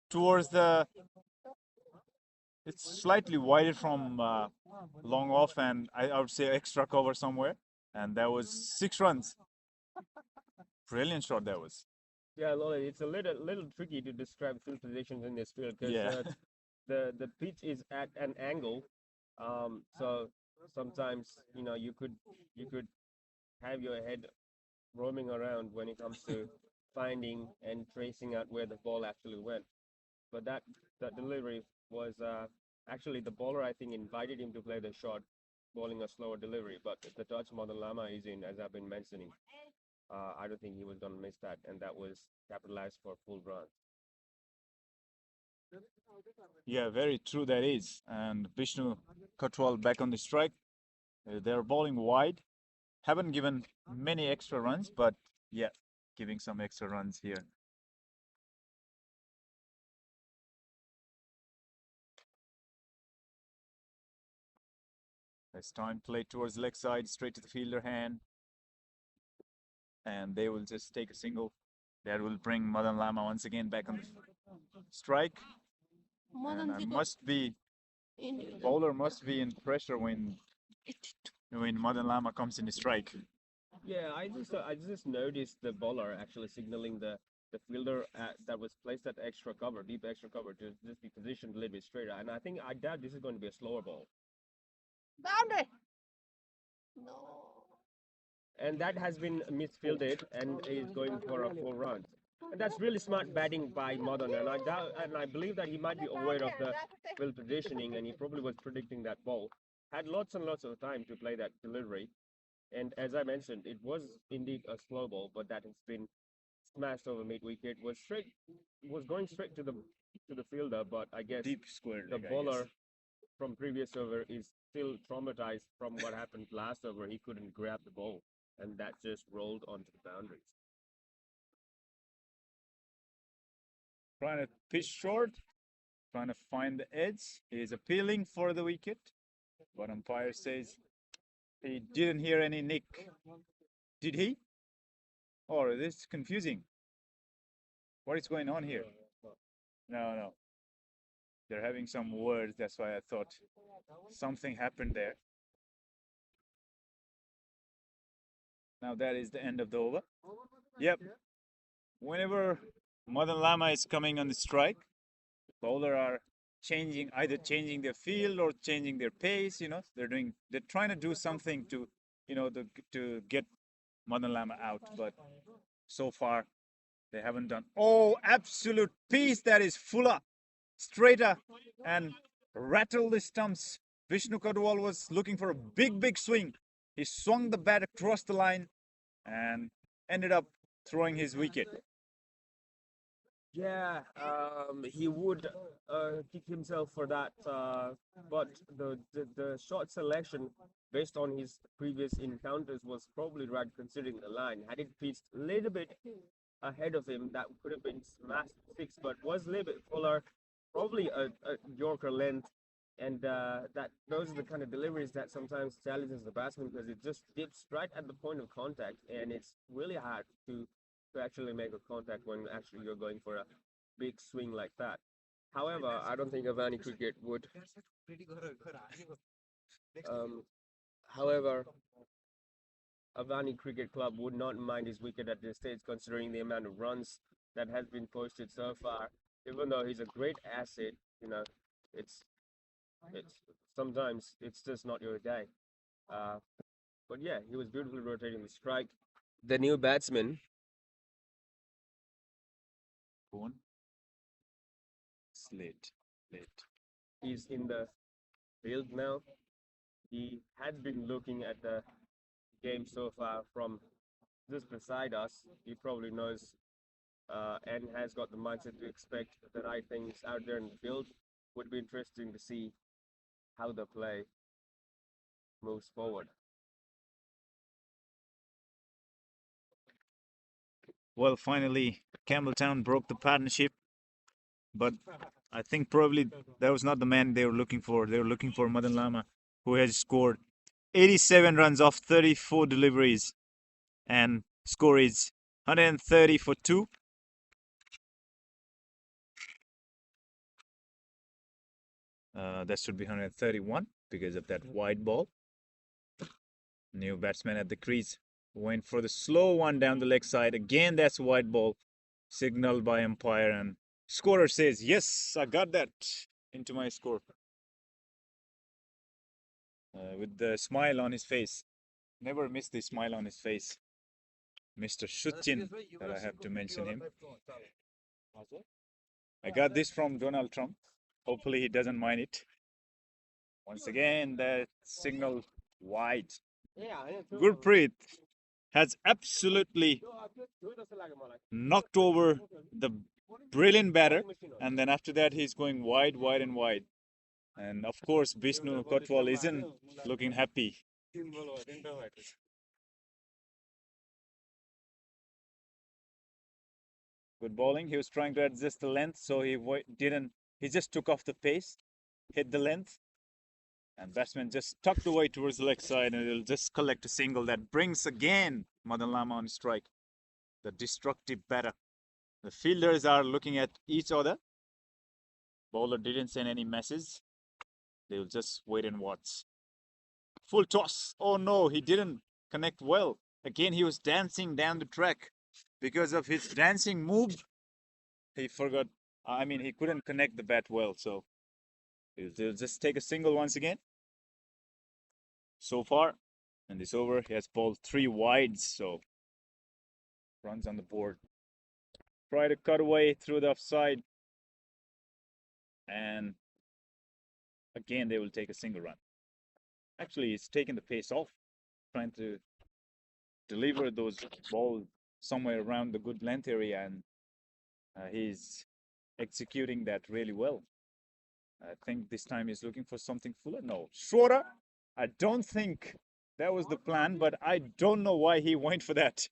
towards the. It's slightly wider from long off, and I would say extra cover somewhere. And that was 6 runs. Brilliant shot that was. Yeah, Lolly, it's a little tricky to describe field positions in this field because Yeah. the pitch is at an angle. So sometimes you could have your head roaming around when it comes to finding and tracing out where the ball actually went. But that delivery was actually the bowler I think invited him to play the shot, bowling a slower delivery. But the touch Madan Lama is in, as I've been mentioning. I don't think he was going to miss that, and that was capitalized for full run. Yeah, very true that is. And Vishnu Kotwal back on the strike. They're bowling wide. Haven't given many extra runs, but yeah, giving some extra runs here. This time played towards leg side, straight to the fielder hand. And they will just take a single. That will bring Madan Lama once again back on the strike. And bowler must be in pressure when Madan Lama comes in the strike. Yeah, I just noticed the bowler actually signaling the fielder that was placed at extra cover, deep extra cover, to just be positioned a little bit straighter. And I doubt this is going to be a slower ball. Boundary. No. And that has been misfielded and is going for a 4 run. And that's really smart batting by Madan, and I believe that he might be aware of the field positioning, and he probably was predicting that ball. Had lots and lots of time to play that delivery, and as I mentioned, it was indeed a slow ball, but that has been smashed over mid wicket. Was going straight to the fielder, but I guess Deep square the leg, bowler from previous over is still traumatized from what happened last over. He couldn't grab the ball, and that just rolled onto the boundaries. Trying to pitch short, trying to find the edge. He is appealing for the wicket, but umpire says he didn't hear any nick. Did he? Or this is confusing. What is going on here? No. They're having some words. That's why I thought something happened there. Now that is the end of the over. Yep. Whenever Madan Lama is coming on the strike, bowler are either changing their field or changing their pace. They're trying to do something to, to get Madan Lama out. But so far, they haven't done. Oh, absolute piece that is fuller, straighter, and rattle the stumps. Vishnu Kadwal was looking for a big swing. He swung the bat across the line and ended up throwing his wicket. Yeah, he would kick himself for that, but the shot selection based on his previous encounters was probably right considering the line. Had it pitched a little bit ahead of him, that could have been smashed 6, but was a little bit fuller, probably a Yorker length, and those are the kind of deliveries that sometimes challenges the batsman because it just dips right at the point of contact, and it's really hard to actually make a contact when actually you're going for a big swing like that. However, I don't think Avaani cricket would. However, Avaani Cricket Club would not mind his wicket at this stage, considering the amount of runs that has been posted so far. Even though he's a great asset, it's sometimes it's just not your day. But yeah, he was beautifully rotating the strike. The new batsman. Slate. He's in the field now. He has been looking at the game so far from just beside us. He probably knows and has got the mindset to expect the right things out there in the field. Would be interesting to see how the play moves forward. Well, finally, Campbelltown broke the partnership, but I think probably that was not the man they were looking for. They were looking for Madan Lama, who has scored 87 runs off 34 deliveries. and score is 130 for 2. That should be 131 because of that wide ball. New batsman at the crease went for the slow one down the leg side. Again, that's a wide ball signaled by umpire, and scorer says, yes, I got that into my score. With the smile on his face. Never miss the smile on his face. Mr. Shuchin, that I have to mention him. I got this from Donald Trump. Hopefully he doesn't mind it. Once again, that signal wide. Gurpreet has absolutely knocked over the brilliant batter, and then after that he's going wide, wide and wide. And of course Vishnu Kotwal isn't looking happy. Good bowling. He was trying to adjust the length, so he didn't. He just took off the pace, hit the length, and batsman just tucked away towards the leg side, and it'll just collect a single that brings again Madan Lama on strike. The destructive batter. The fielders are looking at each other. Bowler didn't send any message. They'll just wait and watch. Full toss. Oh no, he didn't connect well. Again, he was dancing down the track. Because of his dancing move, he forgot. I mean, he couldn't connect the bat well. So he'll just take a single once again. So far, in this over, he has bowled 3 wides. So runs on the board. Try to cut away through the offside. And again, they will take a single run. Actually, he's taking the pace off, trying to deliver those balls somewhere around the good length area, and he's executing that really well. I think this time he's looking for something fuller. No, shorter. I don't think that was the plan, but I don't know why he went for that.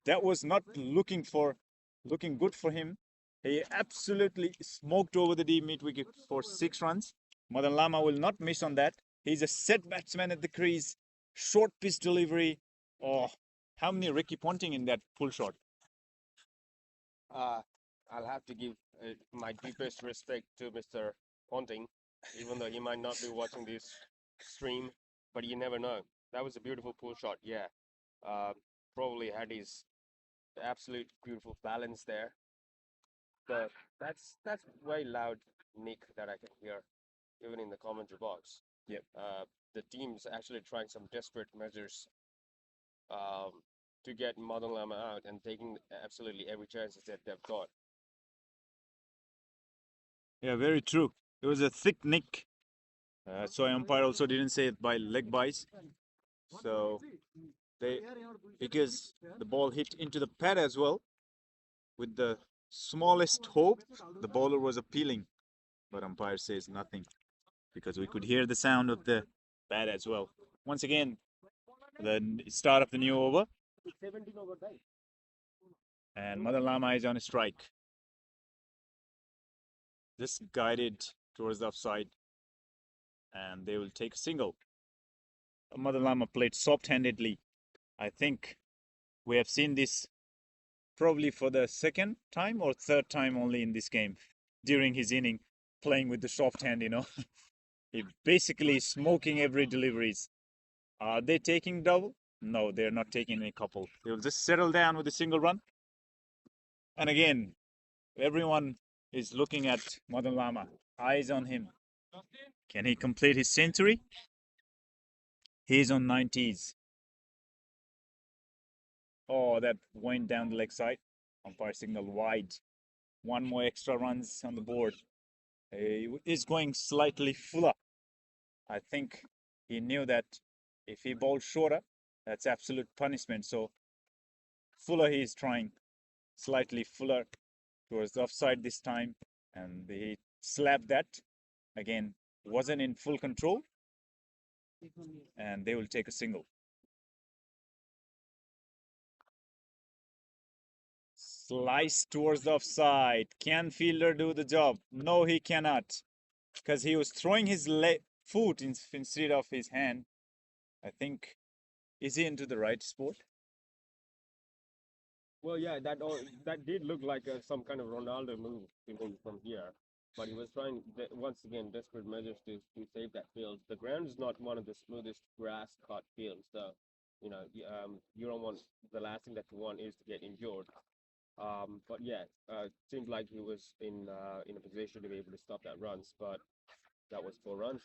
That was not looking good for him. He absolutely smoked over the deep mid wicket for 6 runs. Madan Lama will not miss on that. He's a set batsman at the crease. Short pitch delivery. Oh, how many Ricky Ponting in that pull shot? I'll have to give my deepest respect to Mr. Ponting, even though he might not be watching this stream, but you never know. That was a beautiful pull shot, yeah. Probably had his absolute beautiful balance there. But that's very loud, Nick, that I can hear, even in the commentary box. Yep. The team's actually trying some desperate measures to get Madan Lama out and taking absolutely every chance that they've got. Yeah, very true. It was a thick nick. So umpire also didn't say it by leg buys. So because the ball hit into the pad as well, with the smallest hope, the bowler was appealing. But umpire says nothing because we could hear the sound of the pad as well. Once again, the start of the new over. And Madan Lama is on a strike. Just guided towards the offside. And they will take a single. Madan Lama played soft-handedly. I think we have seen this probably for the 2nd time or 3rd time only in this game during his inning, playing with the soft hand, He basically smoking every deliveries. Are they taking double? No, they're not taking any couple. They'll just settle down with a single run. And again, everyone is looking at Madan Lama. Eyes on him. Can he complete his century? He's on 90s. Oh, that went down the leg side. Umpire signal wide. 1 more extra runs on the board. He is going slightly fuller. I think he knew that if he bowled shorter, that's absolute punishment. So fuller he is trying. Slightly fuller towards the offside this time. And he slapped that. Again, wasn't in full control. And they will take a single. Slice towards the offside. Can fielder do the job? No, he cannot. Because he was throwing his foot instead of his hand. I think, is he into the right sport? Well, yeah, that did look like some kind of Ronaldo move to me from here, but he was trying once again desperate measures to save that field. The ground is not one of the smoothest grass cut fields, so you don't want the last thing that you want is to get injured. But yeah, seemed like he was in a position to be able to stop that runs, but that was 4 runs,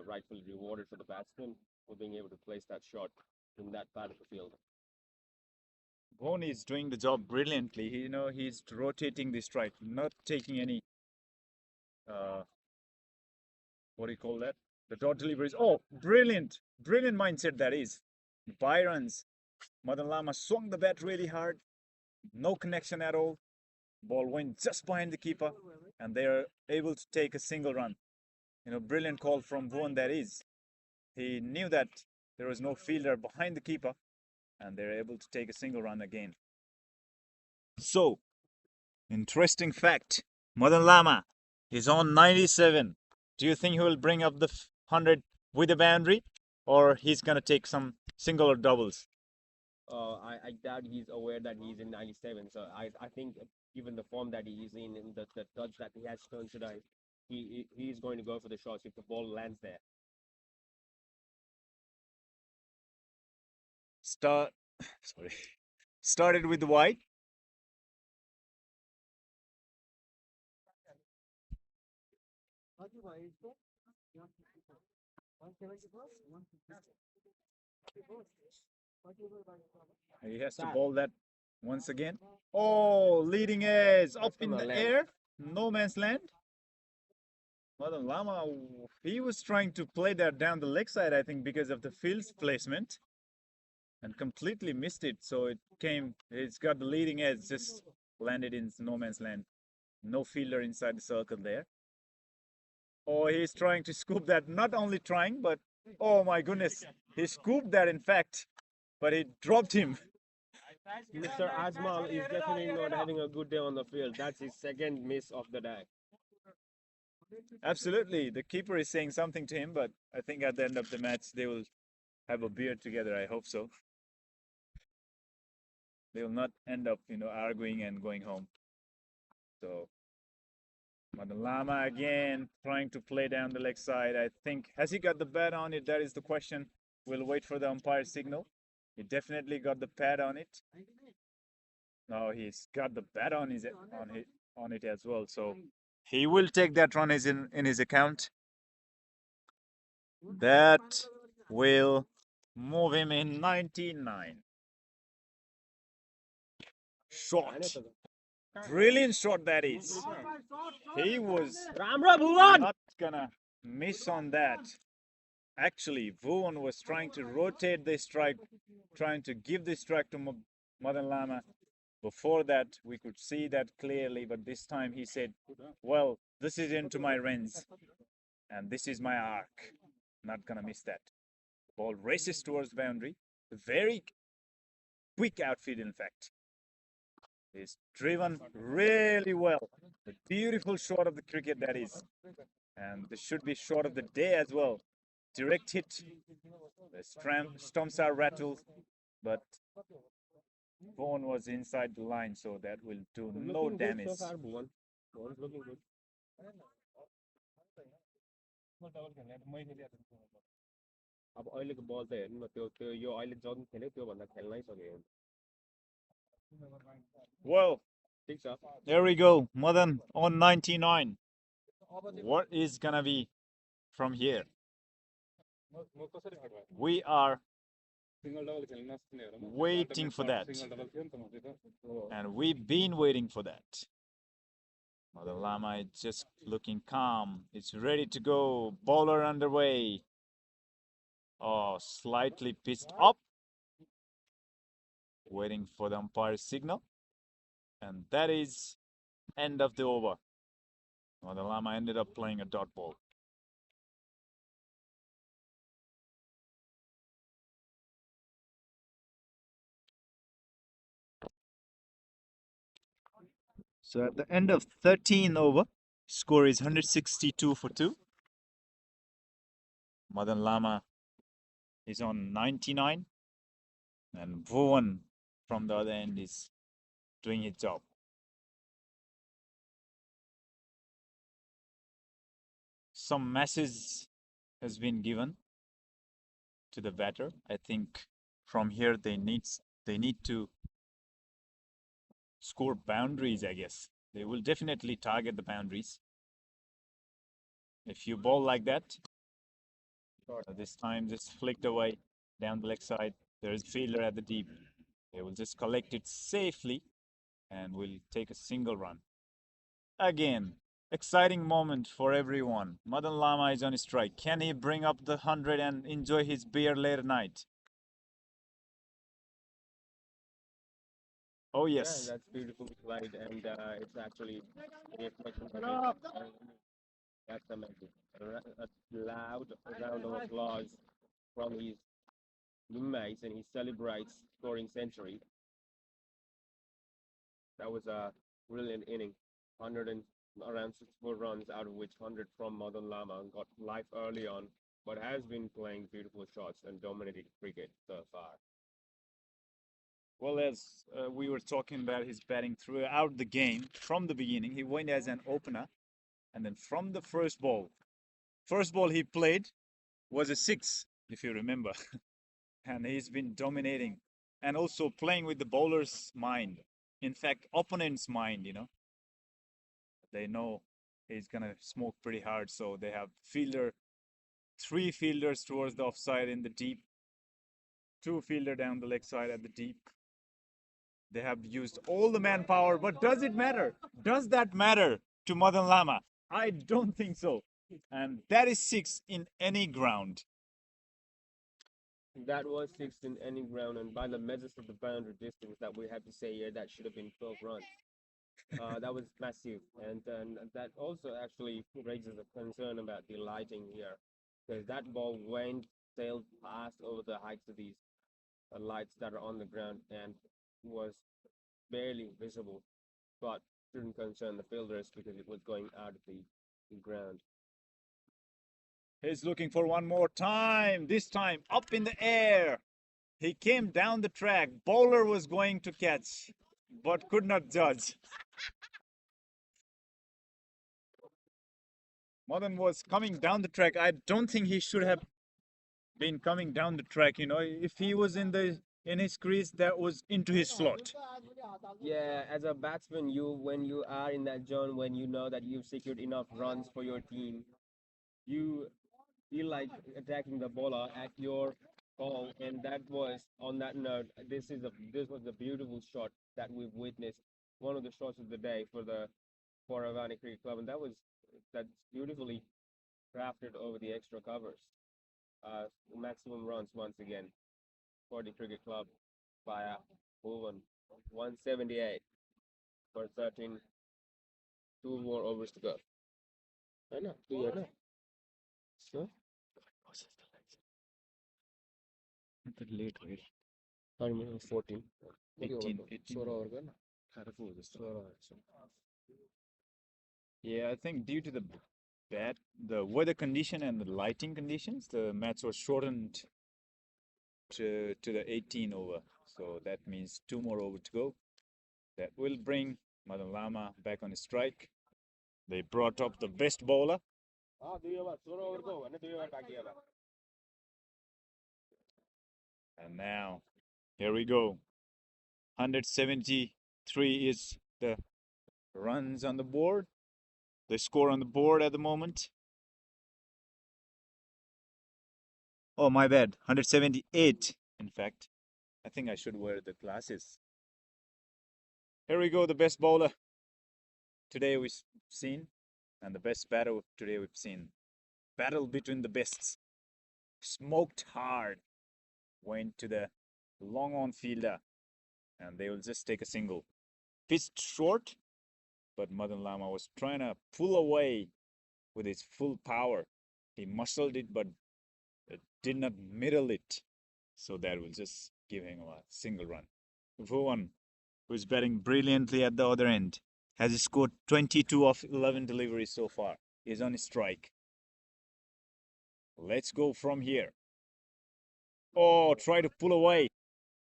rightfully rewarded for the batsman for being able to place that shot in that part of the field. Vaughan is doing the job brilliantly. He's rotating the strike, not taking any what do you call that? The dot deliveries. Oh, brilliant, brilliant mindset that is. By runs, Madan Lama swung the bat really hard, no connection at all. Ball went just behind the keeper, and they are able to take a single run. Brilliant call from Vaughan that is. He knew that there was no fielder behind the keeper, and they're able to take a single run again. So, interesting fact, Madan Lama is on 97. Do you think he will bring up the 100 with a boundary, or he's going to take some single or doubles? I doubt he's aware that he's in 97. So I think given the form that he is in and the touch that he has shown today, he's going to go for the shots if the ball lands there. Started with the wide. He has to bowl that once again. Oh, leading edge up in the air. No man's land. Madan Lama, he was trying to play that down the leg side, I think, because of the field's placement, and completely missed it. So it's got the leading edge, just landed in no man's land. No fielder inside the circle there. Oh, he's trying to scoop that. Not only trying, but oh my goodness, he scooped that in fact, but it dropped him. Mr. Azmal is definitely not having a good day on the field. That's his second miss of the day. Absolutely. The keeper is saying something to him, but I think at the end of the match, they will have a beer together. I hope so. They will not end up, arguing and going home. So, Madan Lama again trying to play down the leg side. I think, has he got the bat on it? That is the question. We'll wait for the umpire signal. He definitely got the pad on it. No, he's got the bat on it as well. So he will take that run in his account. That will move him in 99. Shot. Brilliant shot that is. He was not gonna miss on that. Actually, Vaughan was trying to rotate the strike, trying to give the strike to Madan Lama. Before that, we could see that clearly, but this time he said, well, this is into my range, and this is my arc. Not gonna miss that. Ball races towards the boundary. Very quick outfit, in fact. He's driven really well. A beautiful shot of the cricket, that is. And this should be shot of the day as well. Direct hit. The stumps are rattled, but Vaughan was inside the line, so that will do no damage. अब अहिलेको बल त हेर्नु न त्यो यो अहिले जति खेल्यो त्योभन्दा खेल्नै सक्यो। Well, there we go. Madan on 99. What is gonna be from here? We are waiting for that, and we've been waiting for that. Madan Lama is just looking calm. It's ready to go. Bowler underway. Oh, slightly pitched up. Waiting for the umpire's signal. And that is end of the over. Madan Lama ended up playing a dot ball. So at the end of 13 over, score is 162 for 2. Madan Lama is on 99, and Vaughan from the other end is doing his job. Some message has been given to the batter. I think from here they need to score boundaries, I guess. They will definitely target the boundaries. If you bowl like that, this time just flicked away down the leg side. There is a fielder at the deep. They will just collect it safely and will take a single run. Again, exciting moment for everyone. Madan Lama is on strike. Can he bring up the 100 and enjoy his beer later night? Oh yes. Yeah, that's beautifully played, and it's actually a reflection of it. That's amazing. A loud round of applause from his teammates, and he celebrates scoring century. That was a brilliant inning. 100 and around 64 runs, out of which 100 from Madan Lama, got life early on, but has been playing beautiful shots and dominating cricket so far. Well, as we were talking about his batting throughout the game, from the beginning, he went as an opener, and then from the first ball he played was a six, if you remember, and he's been dominating and also playing with the bowler's mind. In fact, opponent's mind, they know he's gonna smoke pretty hard, so they have three fielders towards the offside in the deep, two fielder down the leg side at the deep. They have used all the manpower, but does it matter? Does that matter to Madan Lama? I don't think so. And that is six in any ground. That was sixth in any ground, and by the measures of the boundary distance that we had to say here, that should have been 12 runs. That was massive, and that also actually raises a concern about the lighting here, because that ball sailed past over the heights of these lights that are on the ground and was barely visible, but shouldn't concern the fielders because it was going out of the ground. He's looking for one more time. This time up in the air. He came down the track. Bowler was going to catch, but could not judge. Madan was coming down the track. I don't think he should have been coming down the track. If he was in his crease, that was into his slot. Yeah, as a batsman, when you are in that zone, when you know that you've secured enough runs for your team, you feel like attacking the bowler at your call, and that was on that note. This was a beautiful shot that we've witnessed. One of the shots of the day for Avaani Cricket Club, and that's beautifully crafted over the extra covers. Maximum runs once again for the cricket club via Bhuvan, 178 for 13. Two more overs to go. I know, So, Late, right? 14. 18. Yeah, I think due to the weather condition and the lighting conditions, the match was shortened to the 18 over. So that means two more over to go. That will bring Madan Lama back on strike. They brought up the best bowler. And now, here we go. 173 is the runs on the board. The score on the board at the moment. Oh, my bad. 178, in fact. I think I should wear the glasses. Here we go, the best bowler today we've seen, and the best batter today we've seen. Battle between the bests. Smoked hard. Went to the long on fielder, and they will just take a single. Pitched short, but Madan Lama was trying to pull away with his full power. He muscled it, but did not middle it. So that will just give him a single run. Bhuvan, who is batting brilliantly at the other end, has scored 22 of 11 deliveries so far. He's on strike. Let's go from here. Oh, try to pull away.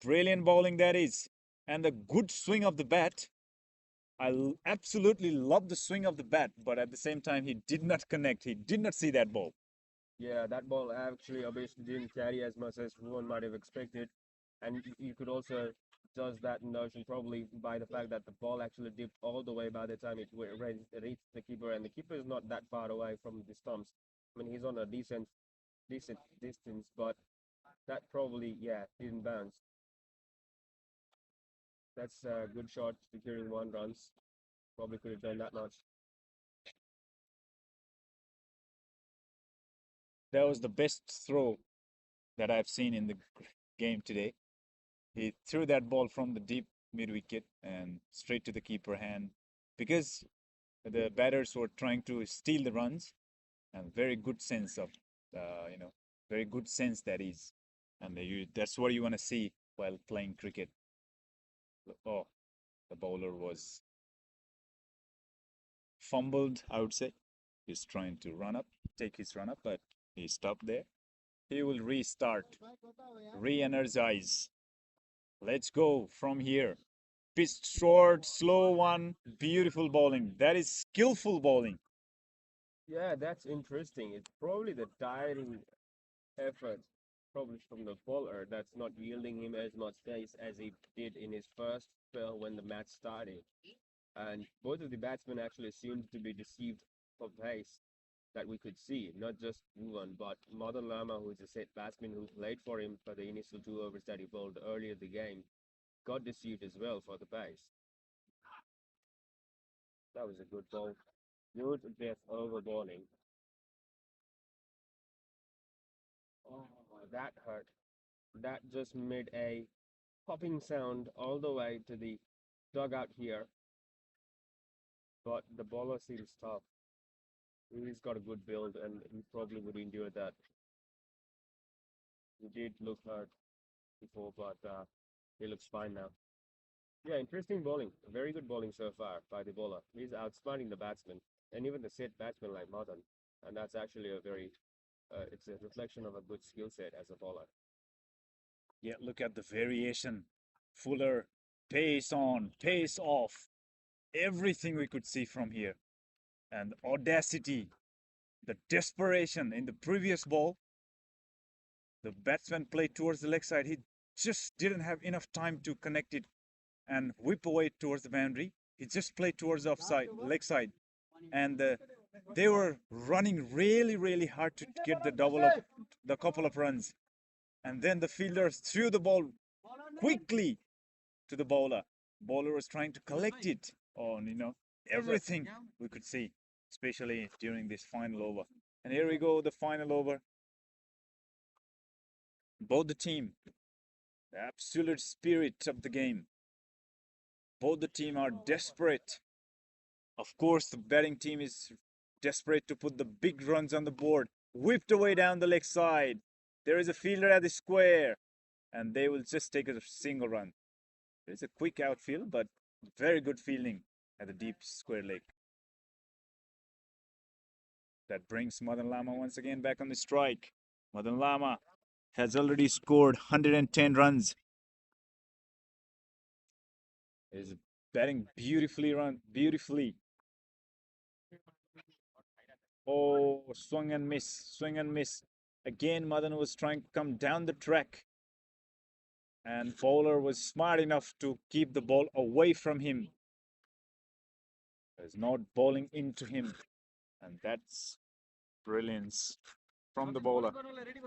Brilliant bowling that is. and the good swing of the bat. Absolutely love the swing of the bat, but at the same time, he did not connect. He did not see that ball. Yeah, that ball actually obviously didn't carry as much as one might have expected. And you could also judge that notion probably by the fact that the ball actually dipped all the way by the time it reached the keeper. And the keeper is not that far away from the stumps. I mean, he's on a decent distance, but that probably, yeah, didn't bounce. That's a good shot, securing 1 runs. Probably could have done that much. That was the best throw that I've seen in the game today. He threw that ball from the deep mid wicket and straight to the keeper hand because the batters were trying to steal the runs, and very good sense of, very good sense that is, and that's what you want to see while playing cricket. Oh, the bowler was fumbled, I would say. He's trying to take his run up, but he stopped there. He will restart, re-energize. Let's go from here. Pitch short, slow one, beautiful bowling. That is skillful bowling. Yeah, that's interesting. It's probably the tiring effort, probably from the bowler, that's not yielding him as much pace as he did in his first spell when the match started. And both of the batsmen actually seemed to be deceived for pace that we could see, not just Bhuvan, but Madan Lama, who is a set batsman who played for him for the initial 2 overs that he bowled earlier in the game, got deceived as well for the pace. That was a good ball. Good death over bowling. Oh, that hurt. That just made a popping sound all the way to the dugout here. But the bowler seems tough. He's got a good build and he probably would endure that. He did look hurt before, but he looks fine now. Yeah, interesting bowling. Very good bowling so far by the bowler. He's outsmarting the batsman and even the set batsman like Madan. And that's actually it's a reflection of a good skill set as a bowler. Yeah, look at the variation. Fuller, pace on, pace off. Everything we could see from here. And audacity, the desperation in the previous ball. The batsman played towards the leg side. He just didn't have enough time to connect it and whip away towards the boundary. He just played towards the offside, leg side. And they were running really, really hard to get the couple of runs. And then the fielders threw the ball quickly to the bowler. Bowler was trying to collect it on, everything we could see, especially during this final over. And here we go, the final over. Both the team, the absolute spirit of the game. Both the team are desperate. Of course, the batting team is desperate to put the big runs on the board. Whipped away down the leg side. There is a fielder at the square, and they will just take a single run. It's a quick outfield, but very good fielding at the deep square leg. That brings Madan Lama once again back on the strike. Madan Lama has already scored 110 runs. Is batting beautifully. Oh, swing and miss. Again, Madan was trying to come down the track. And bowler was smart enough to keep the ball away from him. Is not bowling into him. And that's brilliance from the bowler.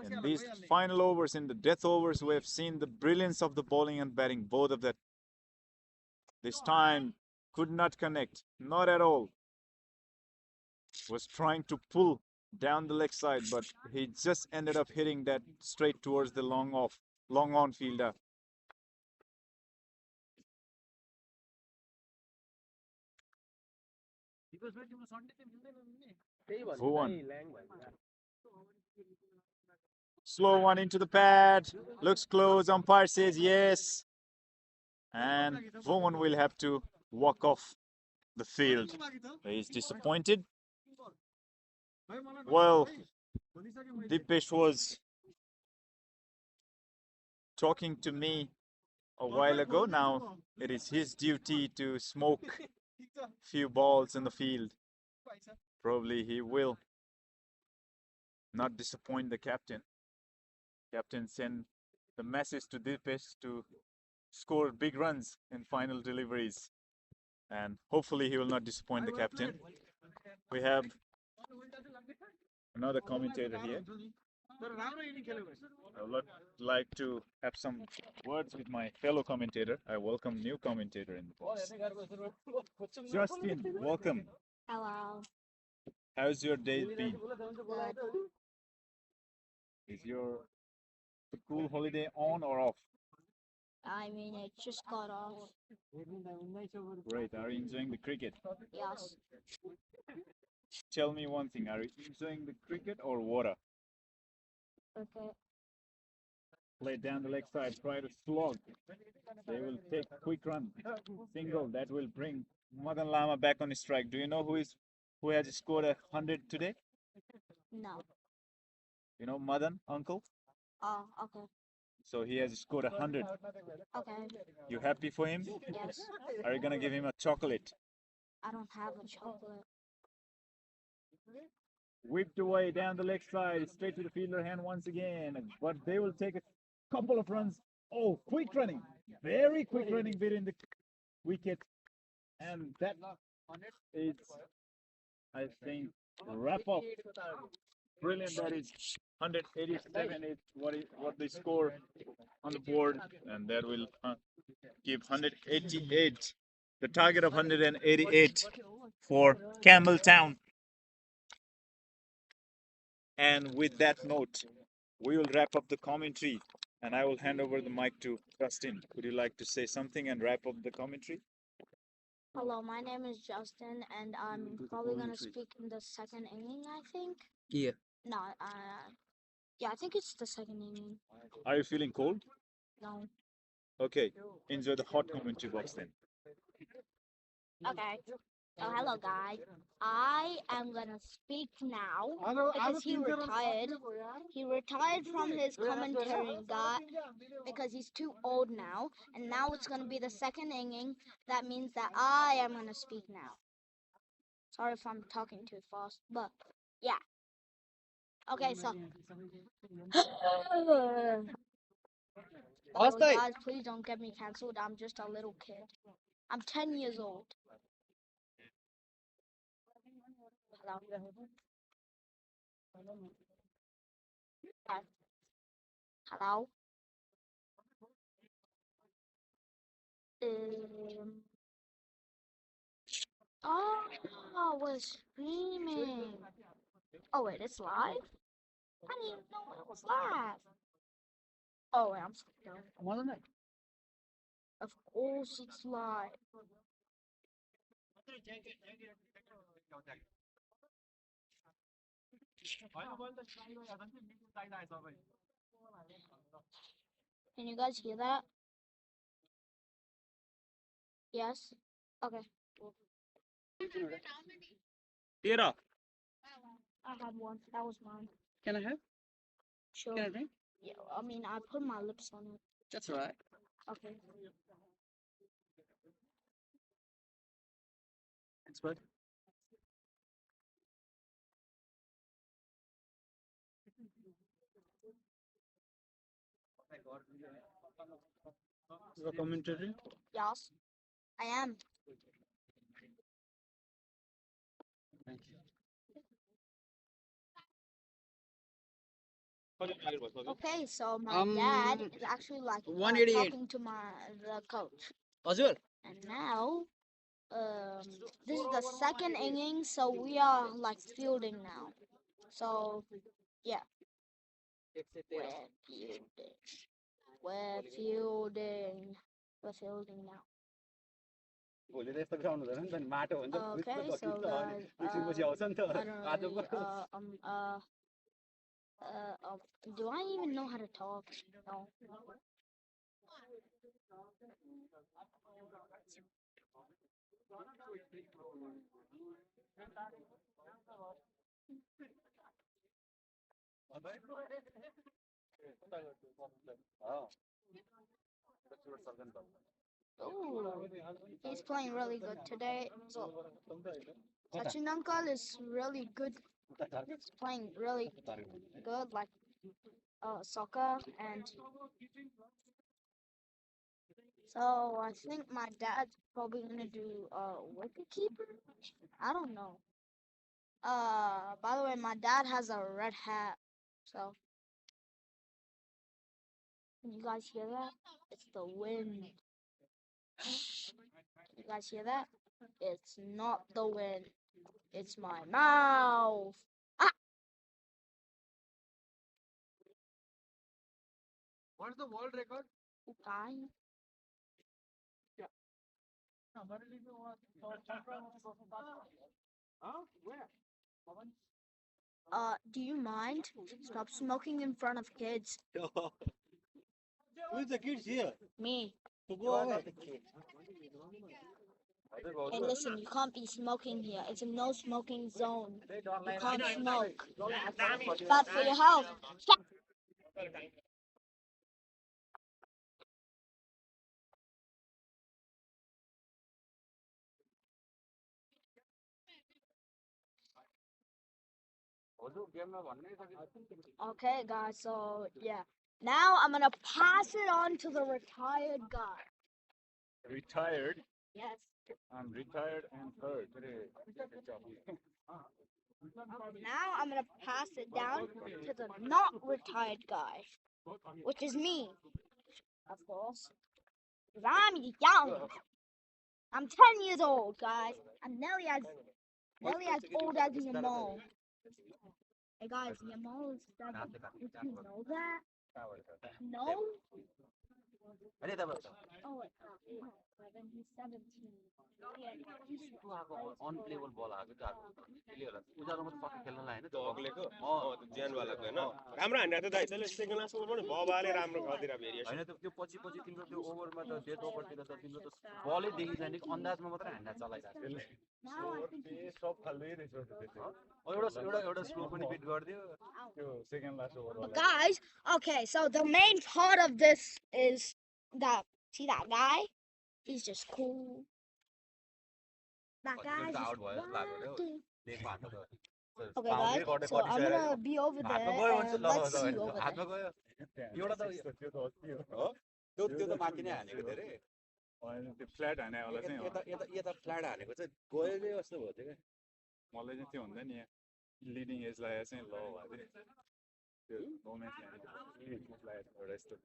In these final overs, in the death overs, we have seen the brilliance of the bowling and batting, both of that. This time, could not connect, not at all. Was trying to pull down the leg side, but he just ended up hitting that straight towards the long on fielder. Bhuvan. Slow one into the pad. Looks close. Umpire says yes. And Bhuvan will have to walk off the field. He's disappointed. Well, Dipesh was talking to me a while ago. Now it is his duty to smoke few balls in the field. Probably he will not disappoint the captain. Captain sent the message to Dipesh to score big runs in final deliveries, and hopefully he will not disappoint the captain. We have another commentator here. I would like to have some words with my fellow commentator. I welcome new commentator in the box. Justin, welcome. Hello. How's your day been? Good. Is your school holiday on or off? I mean, it just got off. Great. Are you enjoying the cricket? Yes. Tell me one thing. Are you enjoying the cricket or water? Okay. Play down the leg side. Try to slog. They will take a quick run. Single. That will bring Madan Lama back on his strike. Do you know who has scored 100 today? No. You know Madan, uncle? Oh, okay. So he has scored 100. Okay. You happy for him? Yes. Are you gonna give him a chocolate? I don't have a chocolate. Whipped away down the leg side, straight to the fielder hand once again. But they will take a couple of runs. Oh, quick running. Very quick running bit in the wicket. And that is, I think, wrap up. Brilliant. That is 187 is what they score on the board. And that will give 188. The target of 188 for Campbelltown. And with that note, we will wrap up the commentary and I will hand over the mic to Justin. Would you like to say something and wrap up the commentary? Hello, my name is Justin, and I'm probably gonna speak in the second inning, I think. Yeah. No, yeah, I think it's the second inning. Are you feeling cold? No. Okay, enjoy the hot commentary box then. Okay. Oh, hello, guys. I am gonna speak now because he retired. He retired from his commentary guy because he's too old now, and now it's gonna be the second inning. That means that I am gonna speak now. Sorry if I'm talking too fast, but yeah. Okay, so. Oh, guys, please don't get me cancelled. I'm just a little kid. I'm 10 years old. Hello. Hello. Oh, we're streaming. Oh wait, it's live? I didn't even know it was live. Oh wait, I'm sorry. Of course it's live. Can you guys hear that? Yes? Okay. Tira. I had one. That was mine. Can I have? Sure. Can I drink? Yeah, I mean, I put my lips on it. That's right. Okay. That's good. The commentary. Yes, I am. Thank you. Okay, so my dad is actually like 188. talking to the coach. Azul. And now, this is the second inning, so we are like fielding now. So, yeah. We're fielding. We're fielding. We're fielding now. Okay, so guys, I don't really, do I even know how to talk? No. Oh, he's playing really good today. So Sachin uncle is really good. He's playing really good, like soccer, and so I think my dad's probably gonna do wicket keeper. I don't know. By the way, my dad has a red hat. So can you guys hear that? It's the wind. You guys hear that? It's not the wind. It's my mouth. Ah! What's the world record? Okay. Do you mind? Stop smoking in front of kids. Who's the kids here? Me. So go away. Hey, listen, you can't be smoking here. It's a no smoking zone. You can't smoke. It's bad for your health. Stop. Okay, guys, so yeah. Now I'm gonna pass it on to the retired guy. Retired. Yes. I'm retired and hurt. Now I'm gonna pass it down to the not retired guy, which is me, of course. 'Cause I'm young. I'm 10 years old, guys. I'm nearly as old as Yamal. Hey guys, Yamal is 7. Did you know that? No? Oh, wait, no, 7. He's 17. Yeah, he's unplayable बल आएको त्यो त्यसले होला उजालोमा त पक्का खेल्न लाएन त्यो अग्लेको त्यो ज्यानवालाको होइन राम्रो हान्दा त दाइ त्यसले सेकेन्ड लास्ट ओभर पनि भबाले राम्रो गरिदिएर भेरिएसन होइन त्यो पछि पछि तिम्रो त्यो ओभरमा त डेथ ओभरतिर त तिम्रो त बलै देखिँदैन कि अन्दाजमा मात्रै हान्दा चलाइरहेको now I think he's सब खाल्दै रहेछ एउटा स्लो पनि बिट गरिदियो त्यो second last over But guys, okay, so the main part of this is that, see that guy? He's just cool. That guy's just out भयो जस्तो लाग्यो wacky. देख हातमा गयो Okay, guys, so I'm gonna be over there हातमा गयो and let's see over there. हातमा गयो एउटा त त्यो त अस्ति हो हो त्यो त माथि नै हानेको थियो अरे होइन त्यो फ्ल्याट हाने होला चाहिँ यता यता यता फ्ल्याट हानेको चाहिँ गएकै जस्तो भयो त्यो क्या मलाई चाहिँ त्यो हुन्छ नि यहाँ लिडिङ एज लगाएर चाहिँ ल भयो त्यो रोमेन्स लगाएर एउटा यस्तो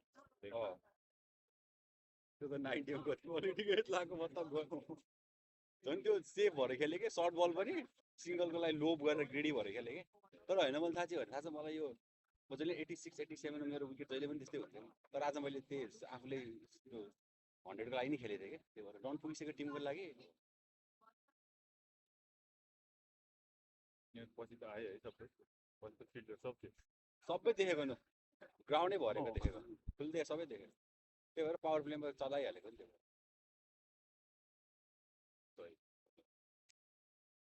त्यो त 90 को क्वालिटीको यस्तो लाग्यो म त गयो झन् त्यो सेफ भएर खेले के सर्ट बल पनि सिङ्गलको लागि लोभ गरेर ग्रेडी भएर खेले के तर होइन मैले थाहा छ मलाई यो म जहिले 86 87 मेरो विकेट जहिले पनि त्यस्तै हुन्थ्यो तर आज मैले त्यो आफूले त्यो 100 को लागि नै खेलेको थिएँ के त्यही भएर डन पुगिसक्यो टिमको लागि यो पछि त आयो है सबै पछि त फिल्डर सब थियो सबै देखेको न ग्राउन्डै भरेको देखेको फुल देखेको सबै देखेको त्यही भएर पावर प्लेमा चलाइहालेको नि त्यो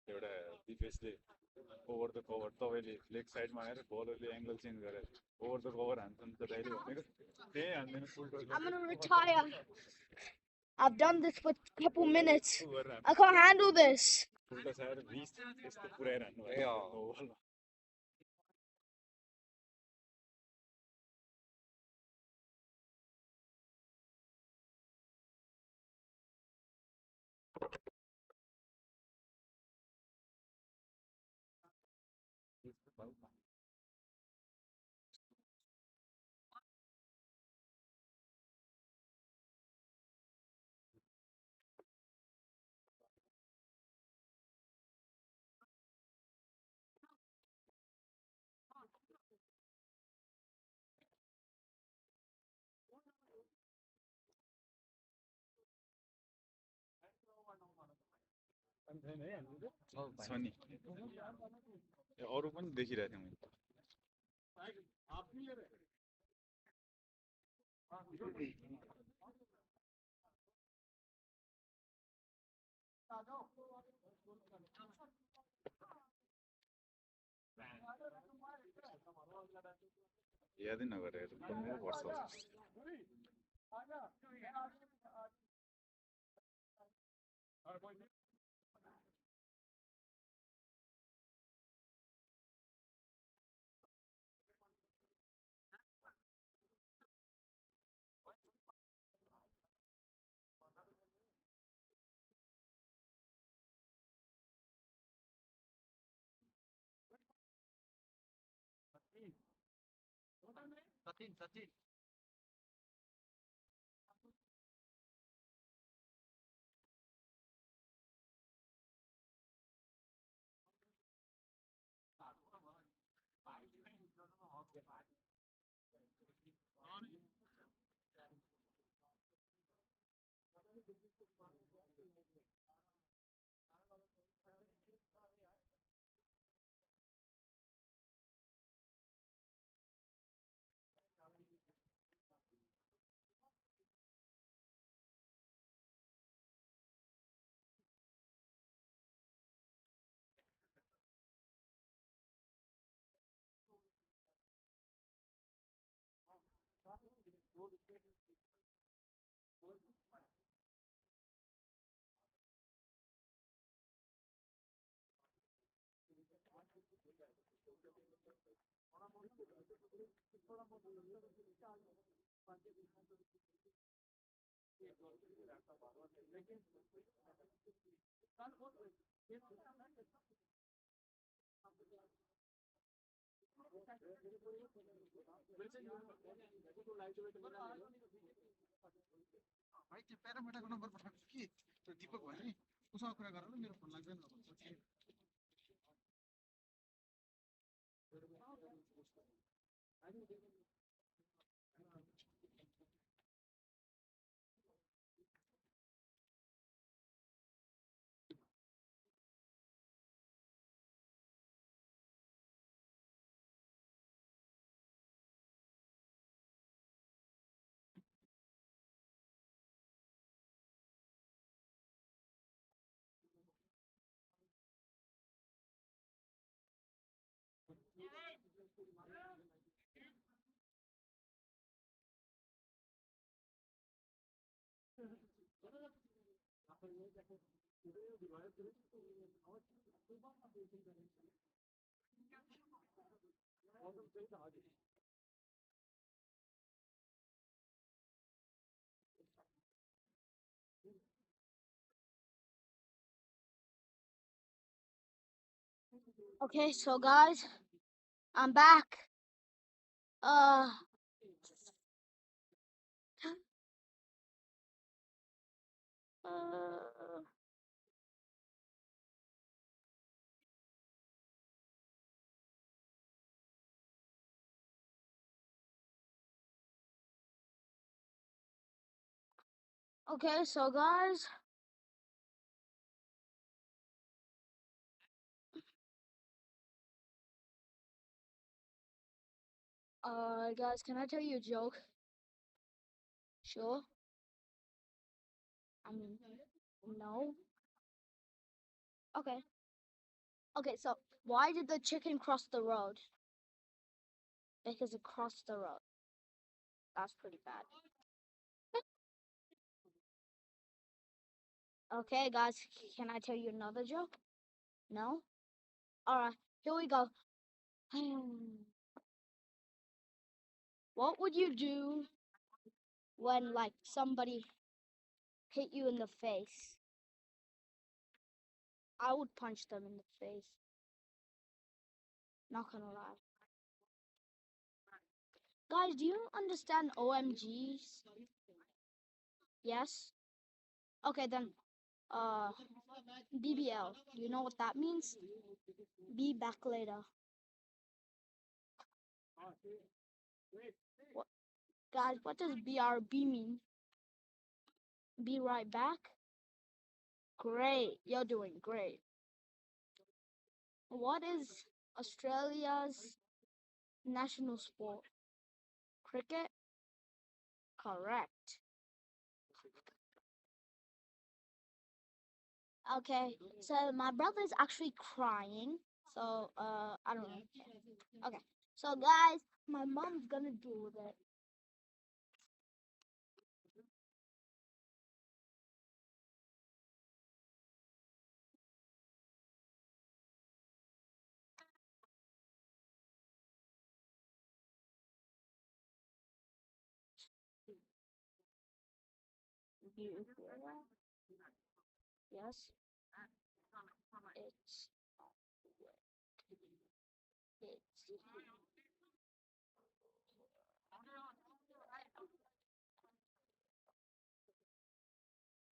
एउटा डिफेन्सले ओभर द कभर तपाईँले लेग साइडमा आएर बलरले एङ्गल चेन्ज गरेर ओभर द कभर हान्छ नि त दाइले भनेको त्यही हान्दैन I'm gonna retire. I've done this for a couple minutes. I can't handle this. उल्टा साएर रिस यस्तो पुऱ्याएर हान्नु ए ओभरमा छ नि अरू पनि देखिरहेको थिएँ मैले यादै नगरेर 15 वर्ष भाइ त्यो प्यारामिटारको नम्बर पठाएको छु कि त्यो दिपक भयो नि उसँग कुरा गरेर मेरो फोन लाग्दैन भन्छ Okay, so guys, I'm back. Uh, uh okay, so guys, guys, can I tell you a joke? Sure. I mean, no. Okay. Okay, so why did the chicken cross the road? Because it crossed the road. That's pretty bad. Okay, guys, can I tell you another joke? No? Alright, here we go. What would you do when, like, somebody hit you in the face? I would punch them in the face. Not gonna lie. Guys, do you understand OMGs? Yes? Okay, then, BBL. Do you know what that means? Be back later. What, guys, what does BRB mean? Be right back? Great, you're doing great. What is Australia's national sport? Cricket? Correct. Okay, so my brother is actually crying. So, I don't know. Okay, so guys, my mom's gonna deal with it. You hear that? Yes. It's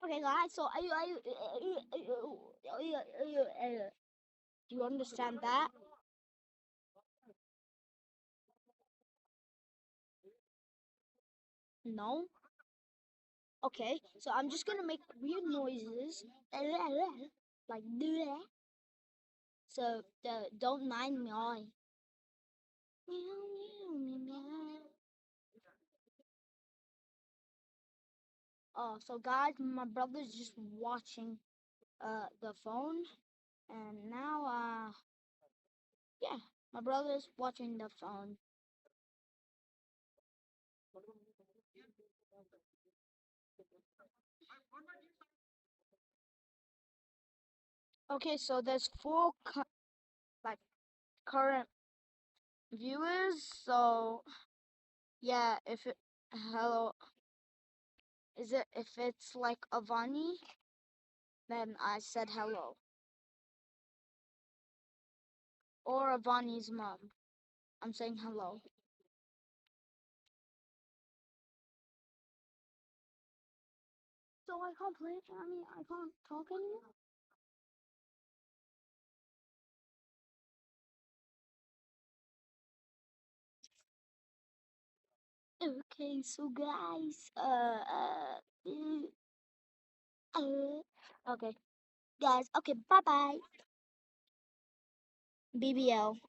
okay, guys. So do you understand that? No. Okay, so I'm just gonna make weird noises, like that. So don't mind me. Oh, so guys, my brother's just watching the phone, and now yeah, my brother's watching the phone. Okay, so there's four like current viewers. So yeah, if it hello, if it's like Avaani, then I said hello, or Avani's mom, I'm saying hello. So I can't play. I mean, I can't talk anymore. Okay, so guys, okay, guys, okay, bye bye, BBL.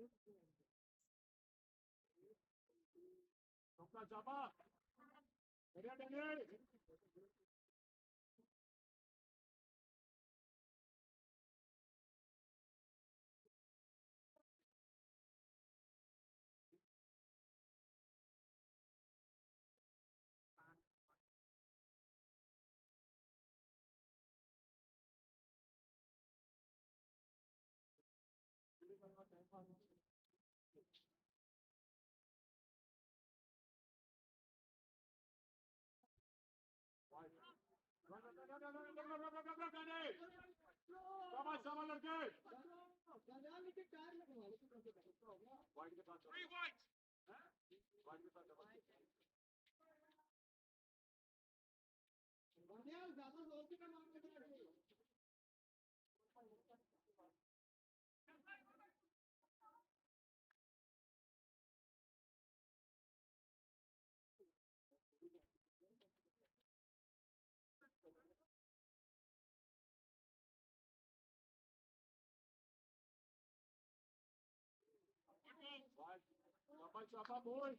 Six. Topla Jabba. Nereye Daniel? Sama लड़के Three white. Jabba boy.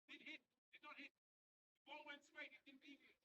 Did hit. It's not hit. The ball went straight. It didn't deviate.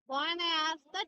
Why I asked that?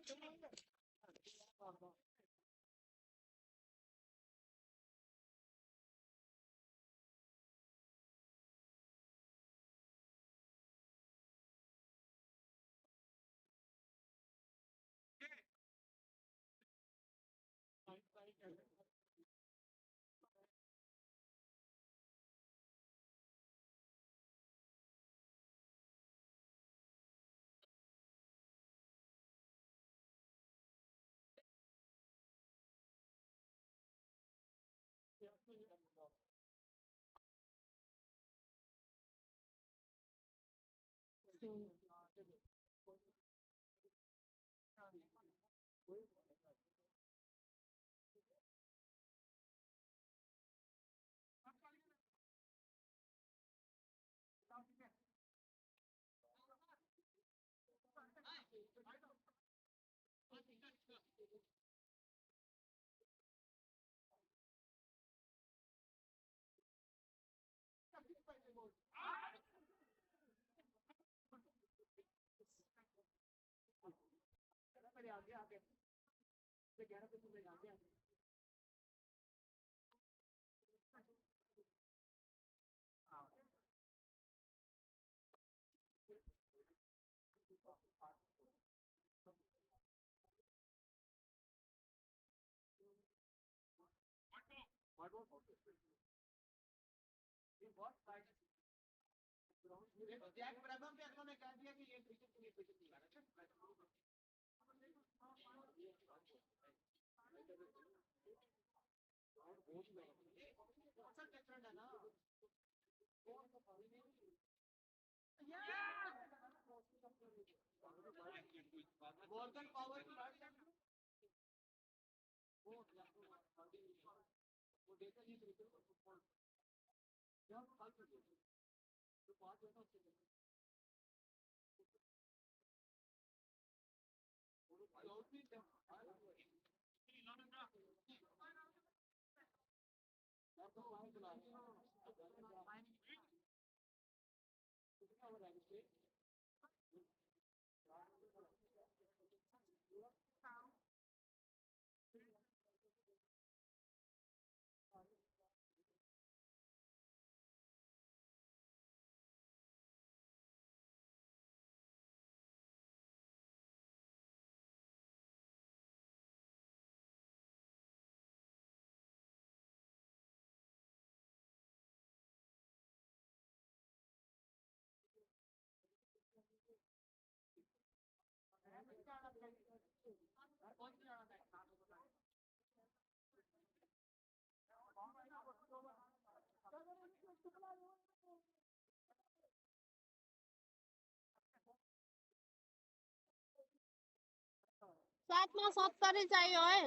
साथमा 70 चाहियो है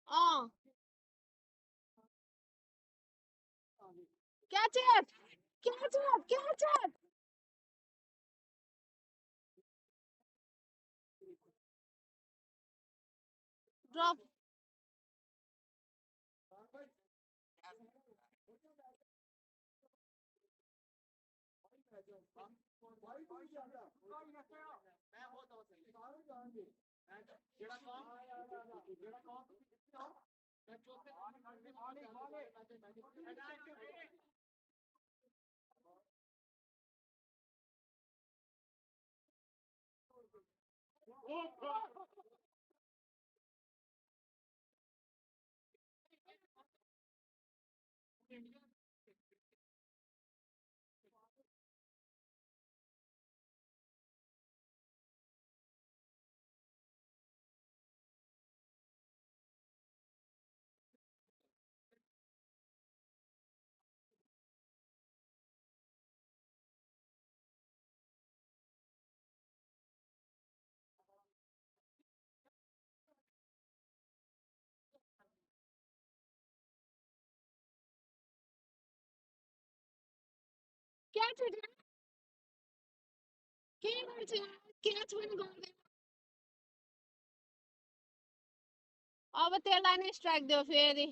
अँ Catch it! Catch it! Catch it! Drop. Catch it! Catch पनि गर्दैन अब त्यसलाई नै strike दियो फेरि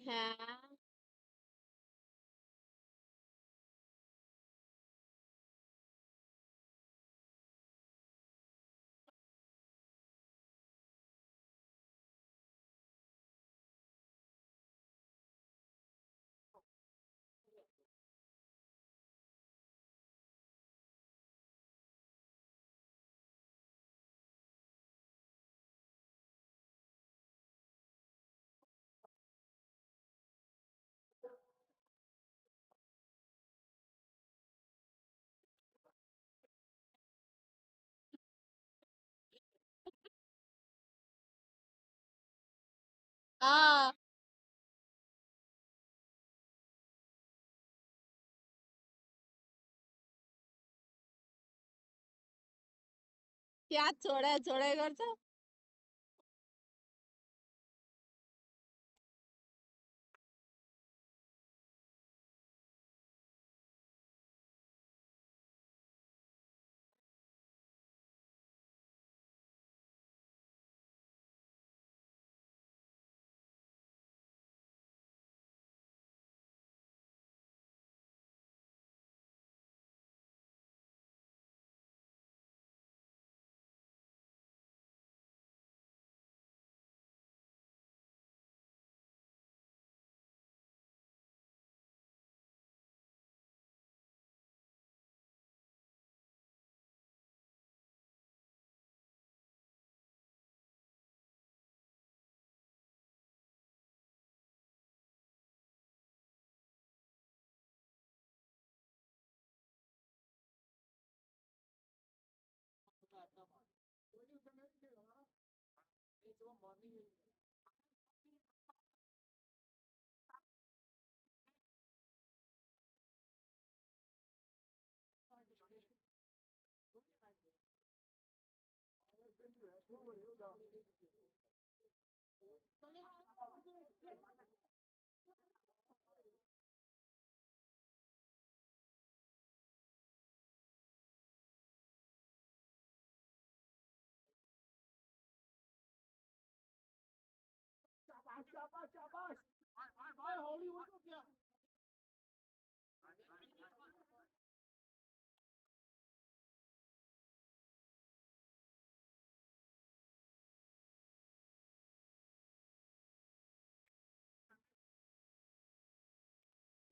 क्याच छोडे गर्छ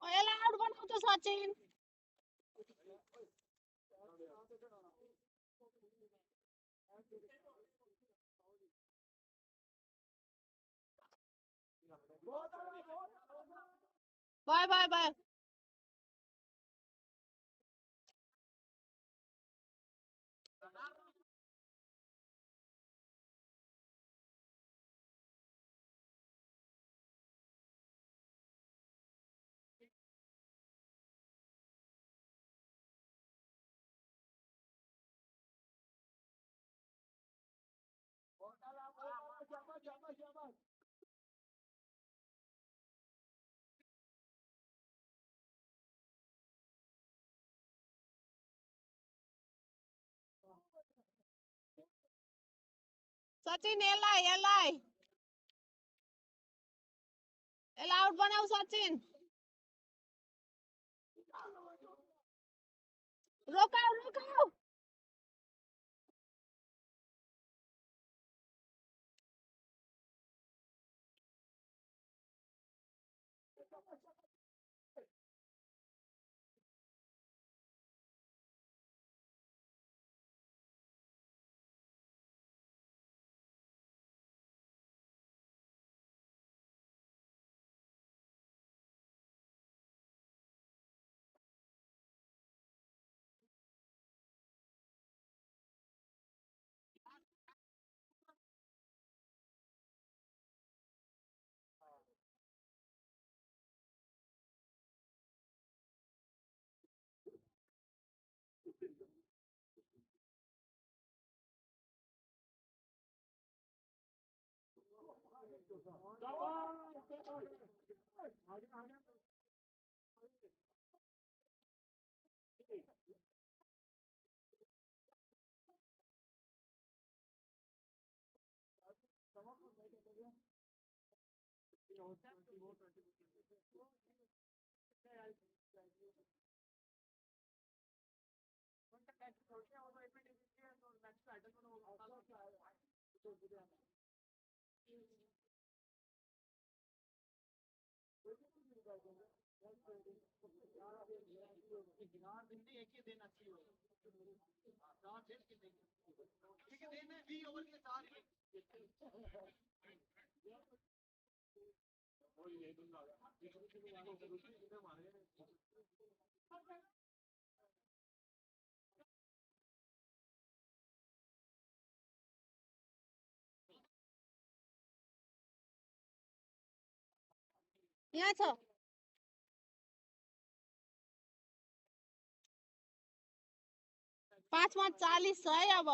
यसलाई आउट बनाउँछ Sachin bye bye bye Sachin यसलाई आउट बनाऊ सचिन रोकाऊ रोकाऊ यहाँ छ 5 मा 40 छ है अब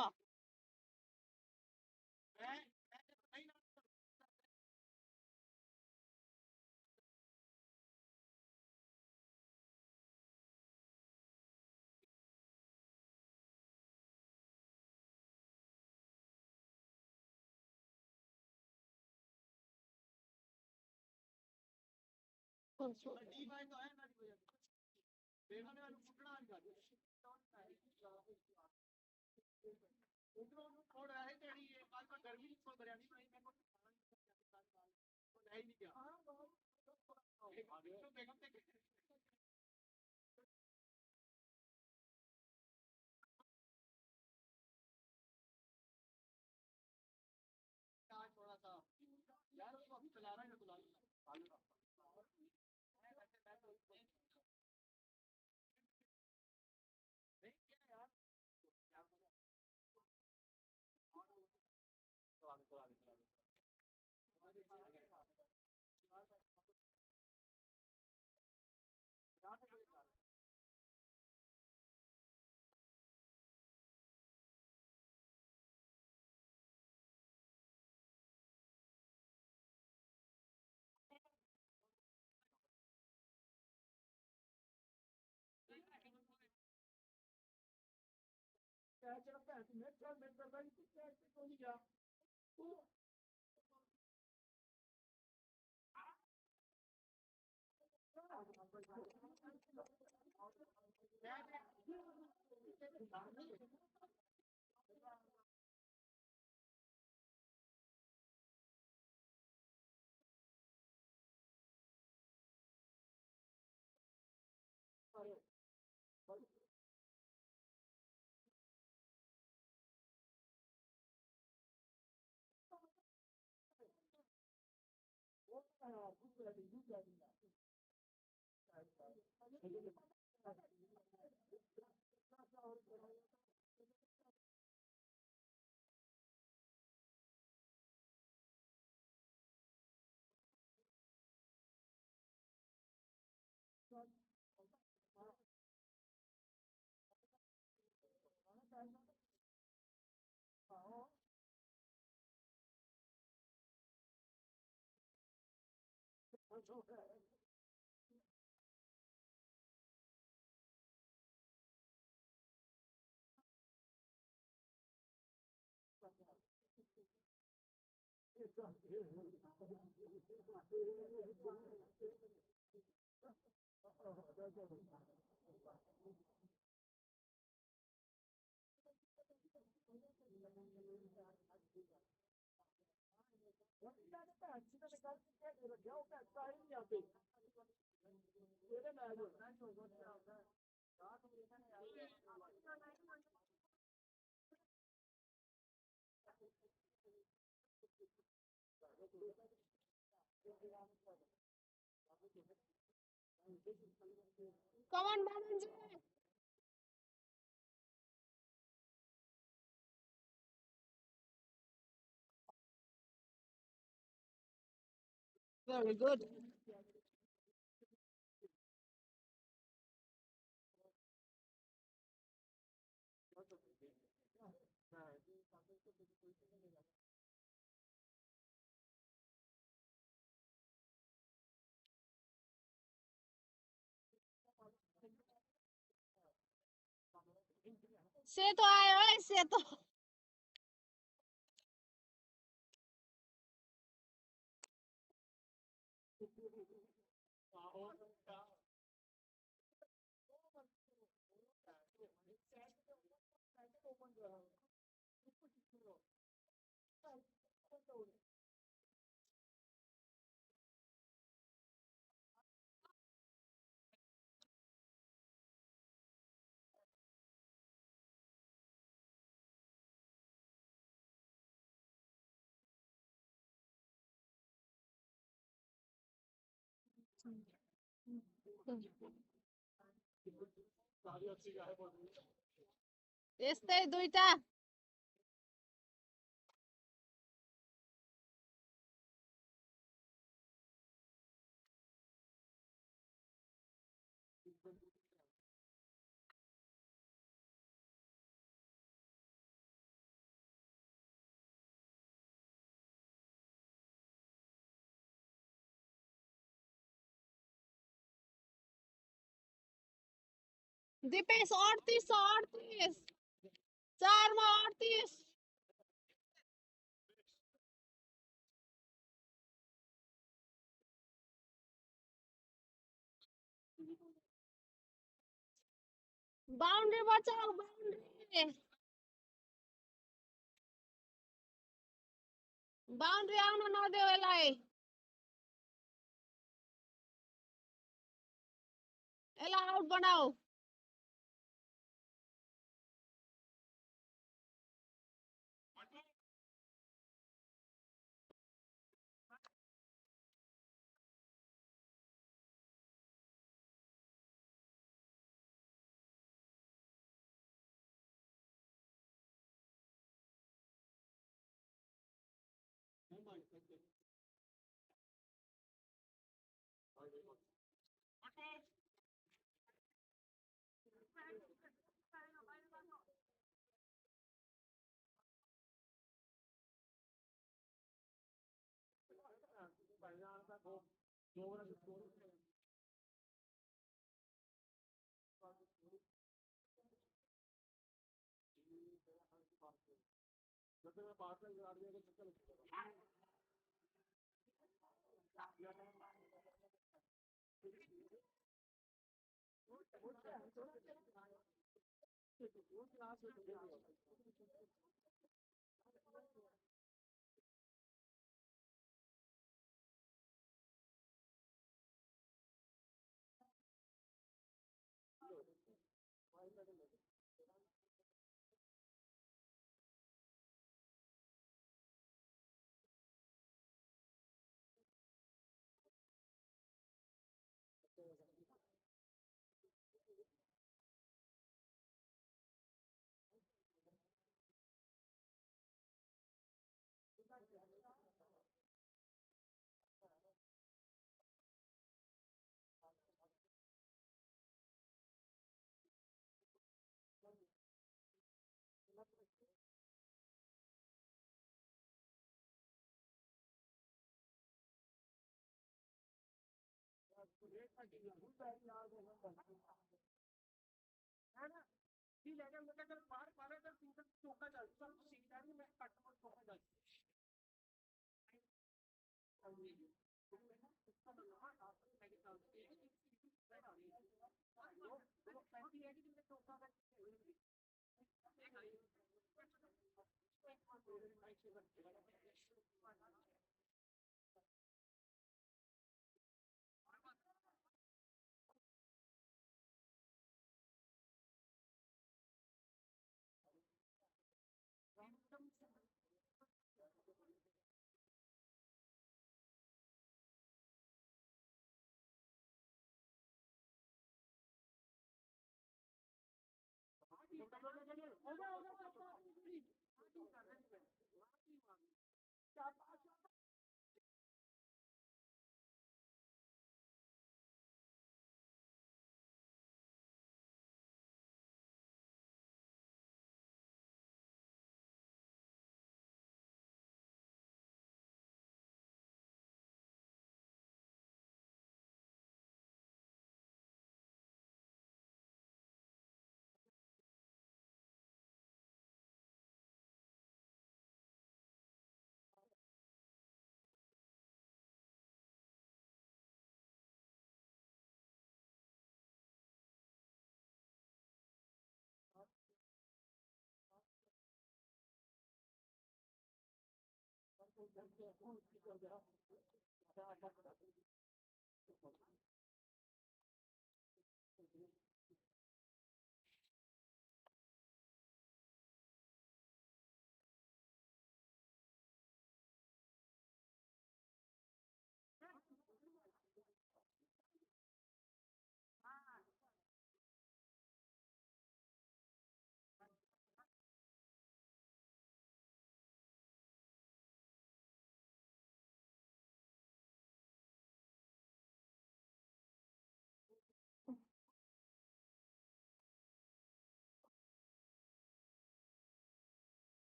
Come on, Babanji. Very good. सेतो आयो है सेतो यस्तै दुईटा दिपेश 38 38 चारमा 38 बाउन्ड्री बचाऊ बाउन्ड्री आउन नदेऊ यसलाई यसलाई आउट बनाऊ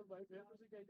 भाई फिर तुसी क्या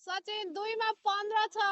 सचिन 2 मा 15 छ।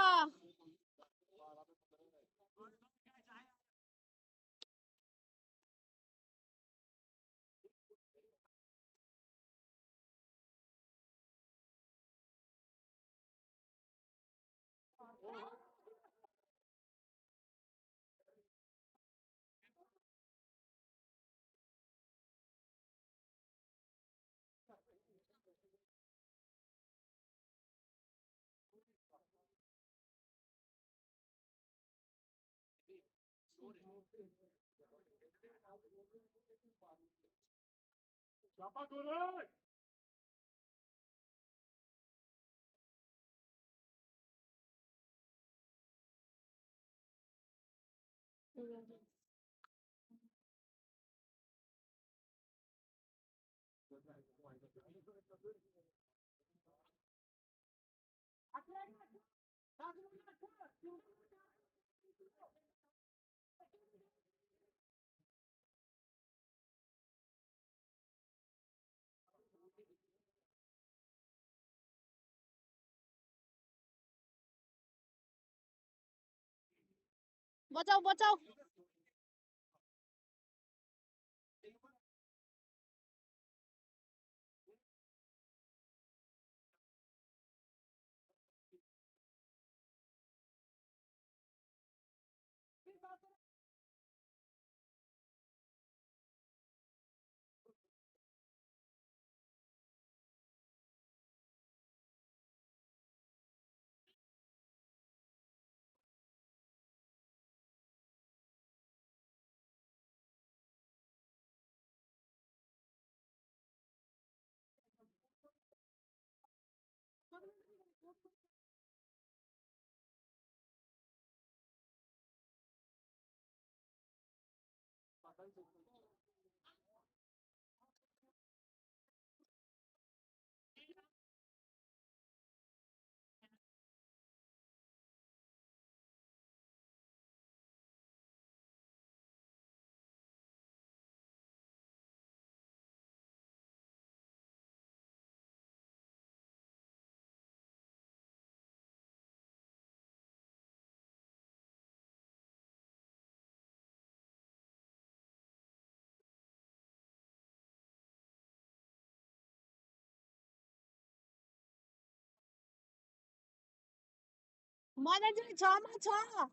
बचाऊ बचाऊ। मलाई चाहिँ 6 मा 6.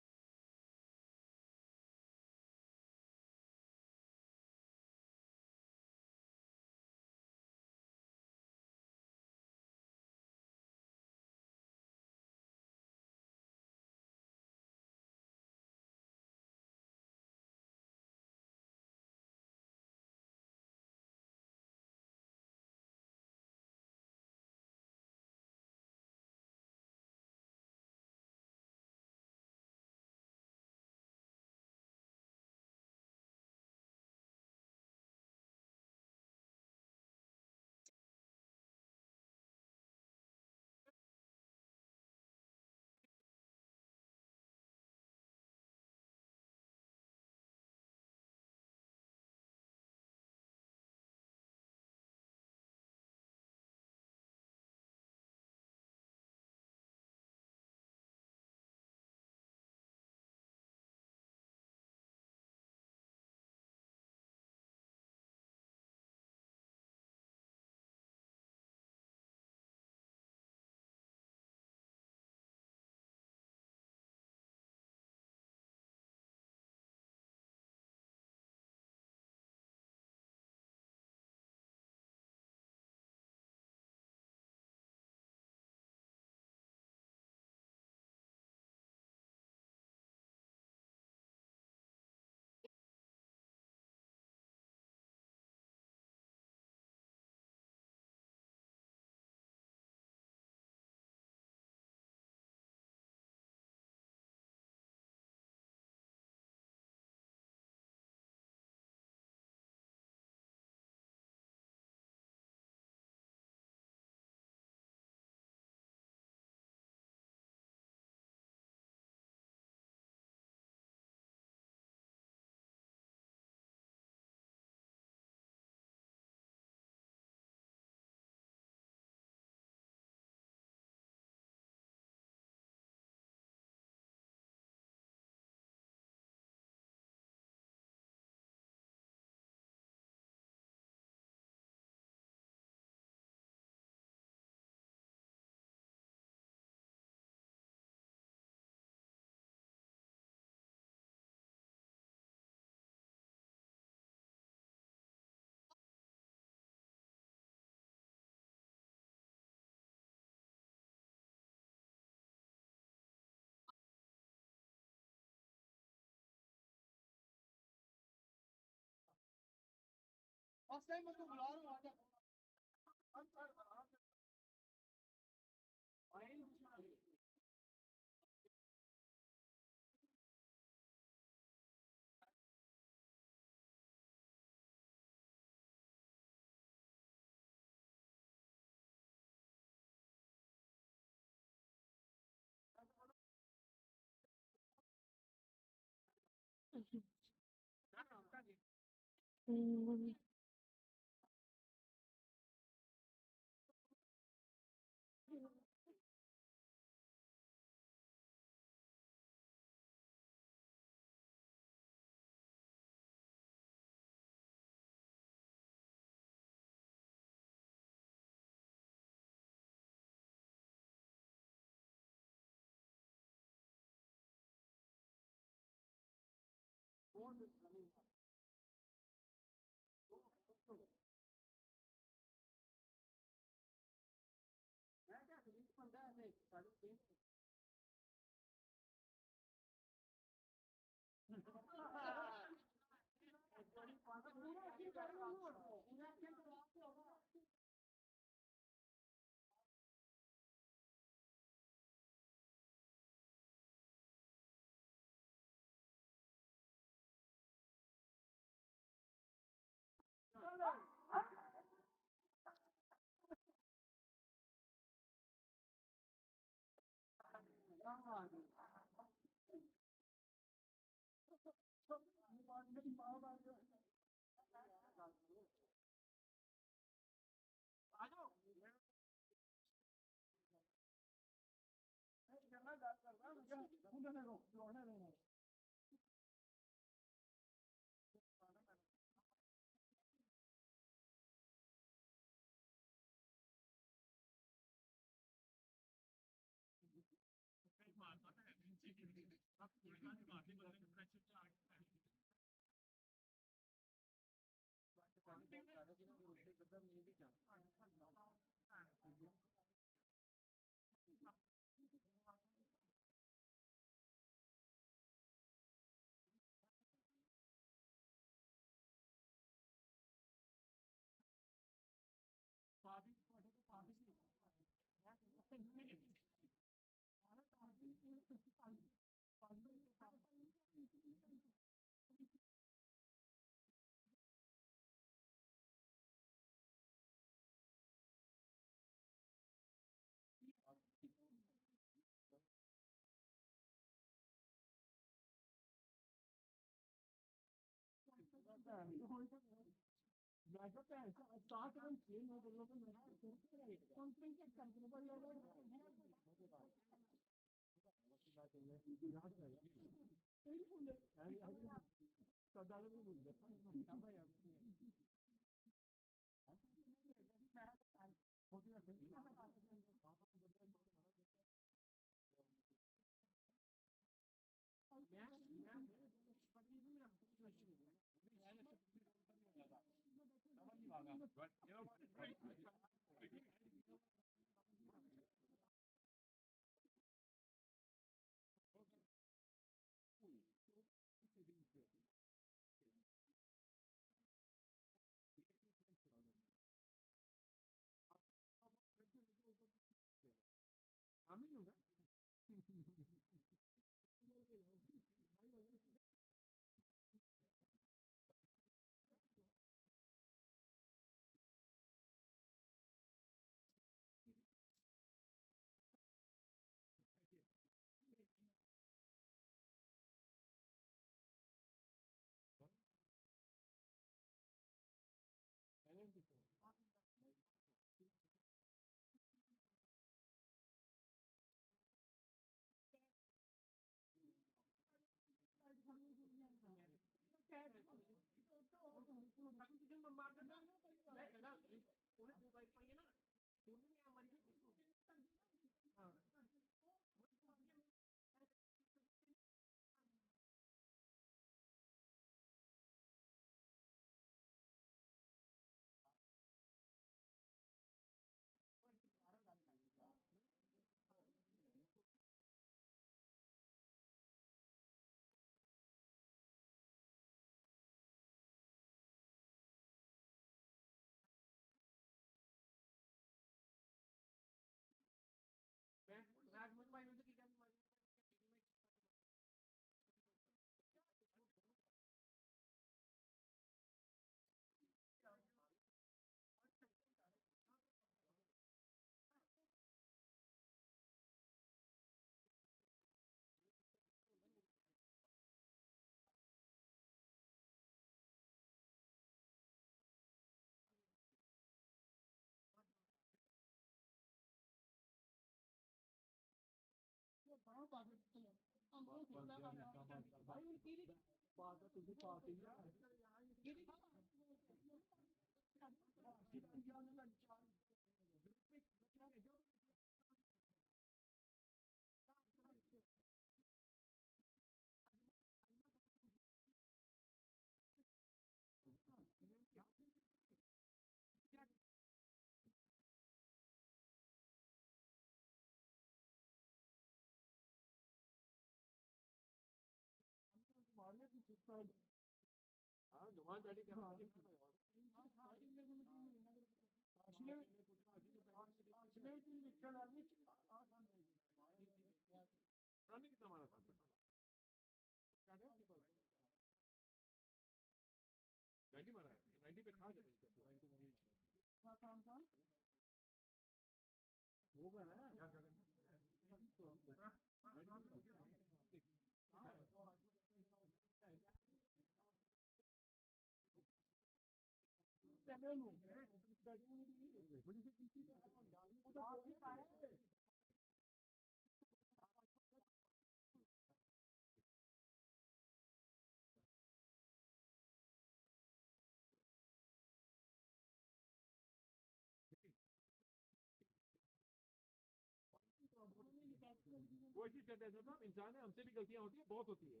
कोशिश करते हैं साहब, इंसान है, हमसे भी गलतियां होती है, बहुत होती है।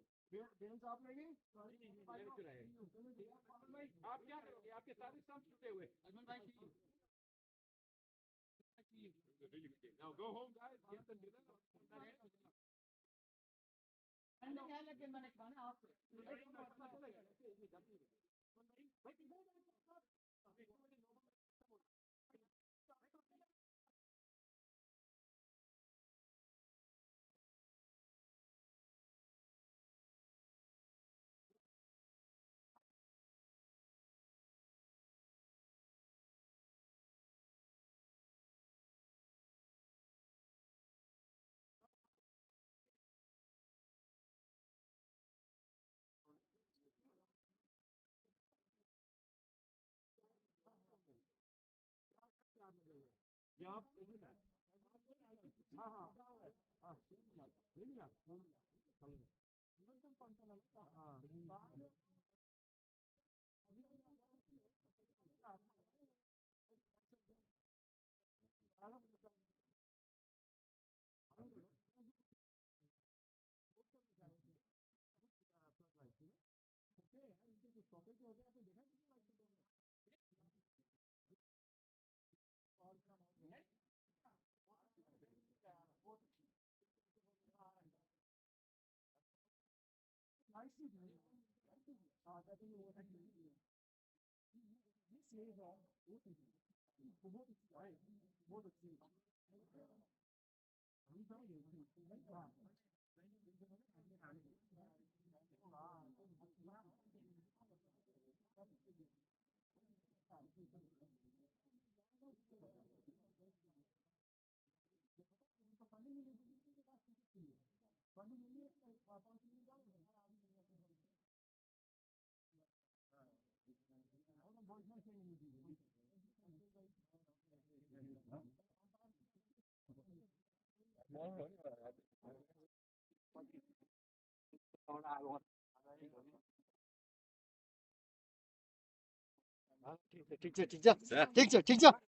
बेंच आप लेंगे? आप क्या करोगे? आपके सारे स्टम्प टूटे हुए। Now go home, guys. Get the dinner. यहाँ हाँ हाँ हाँ ठिक छ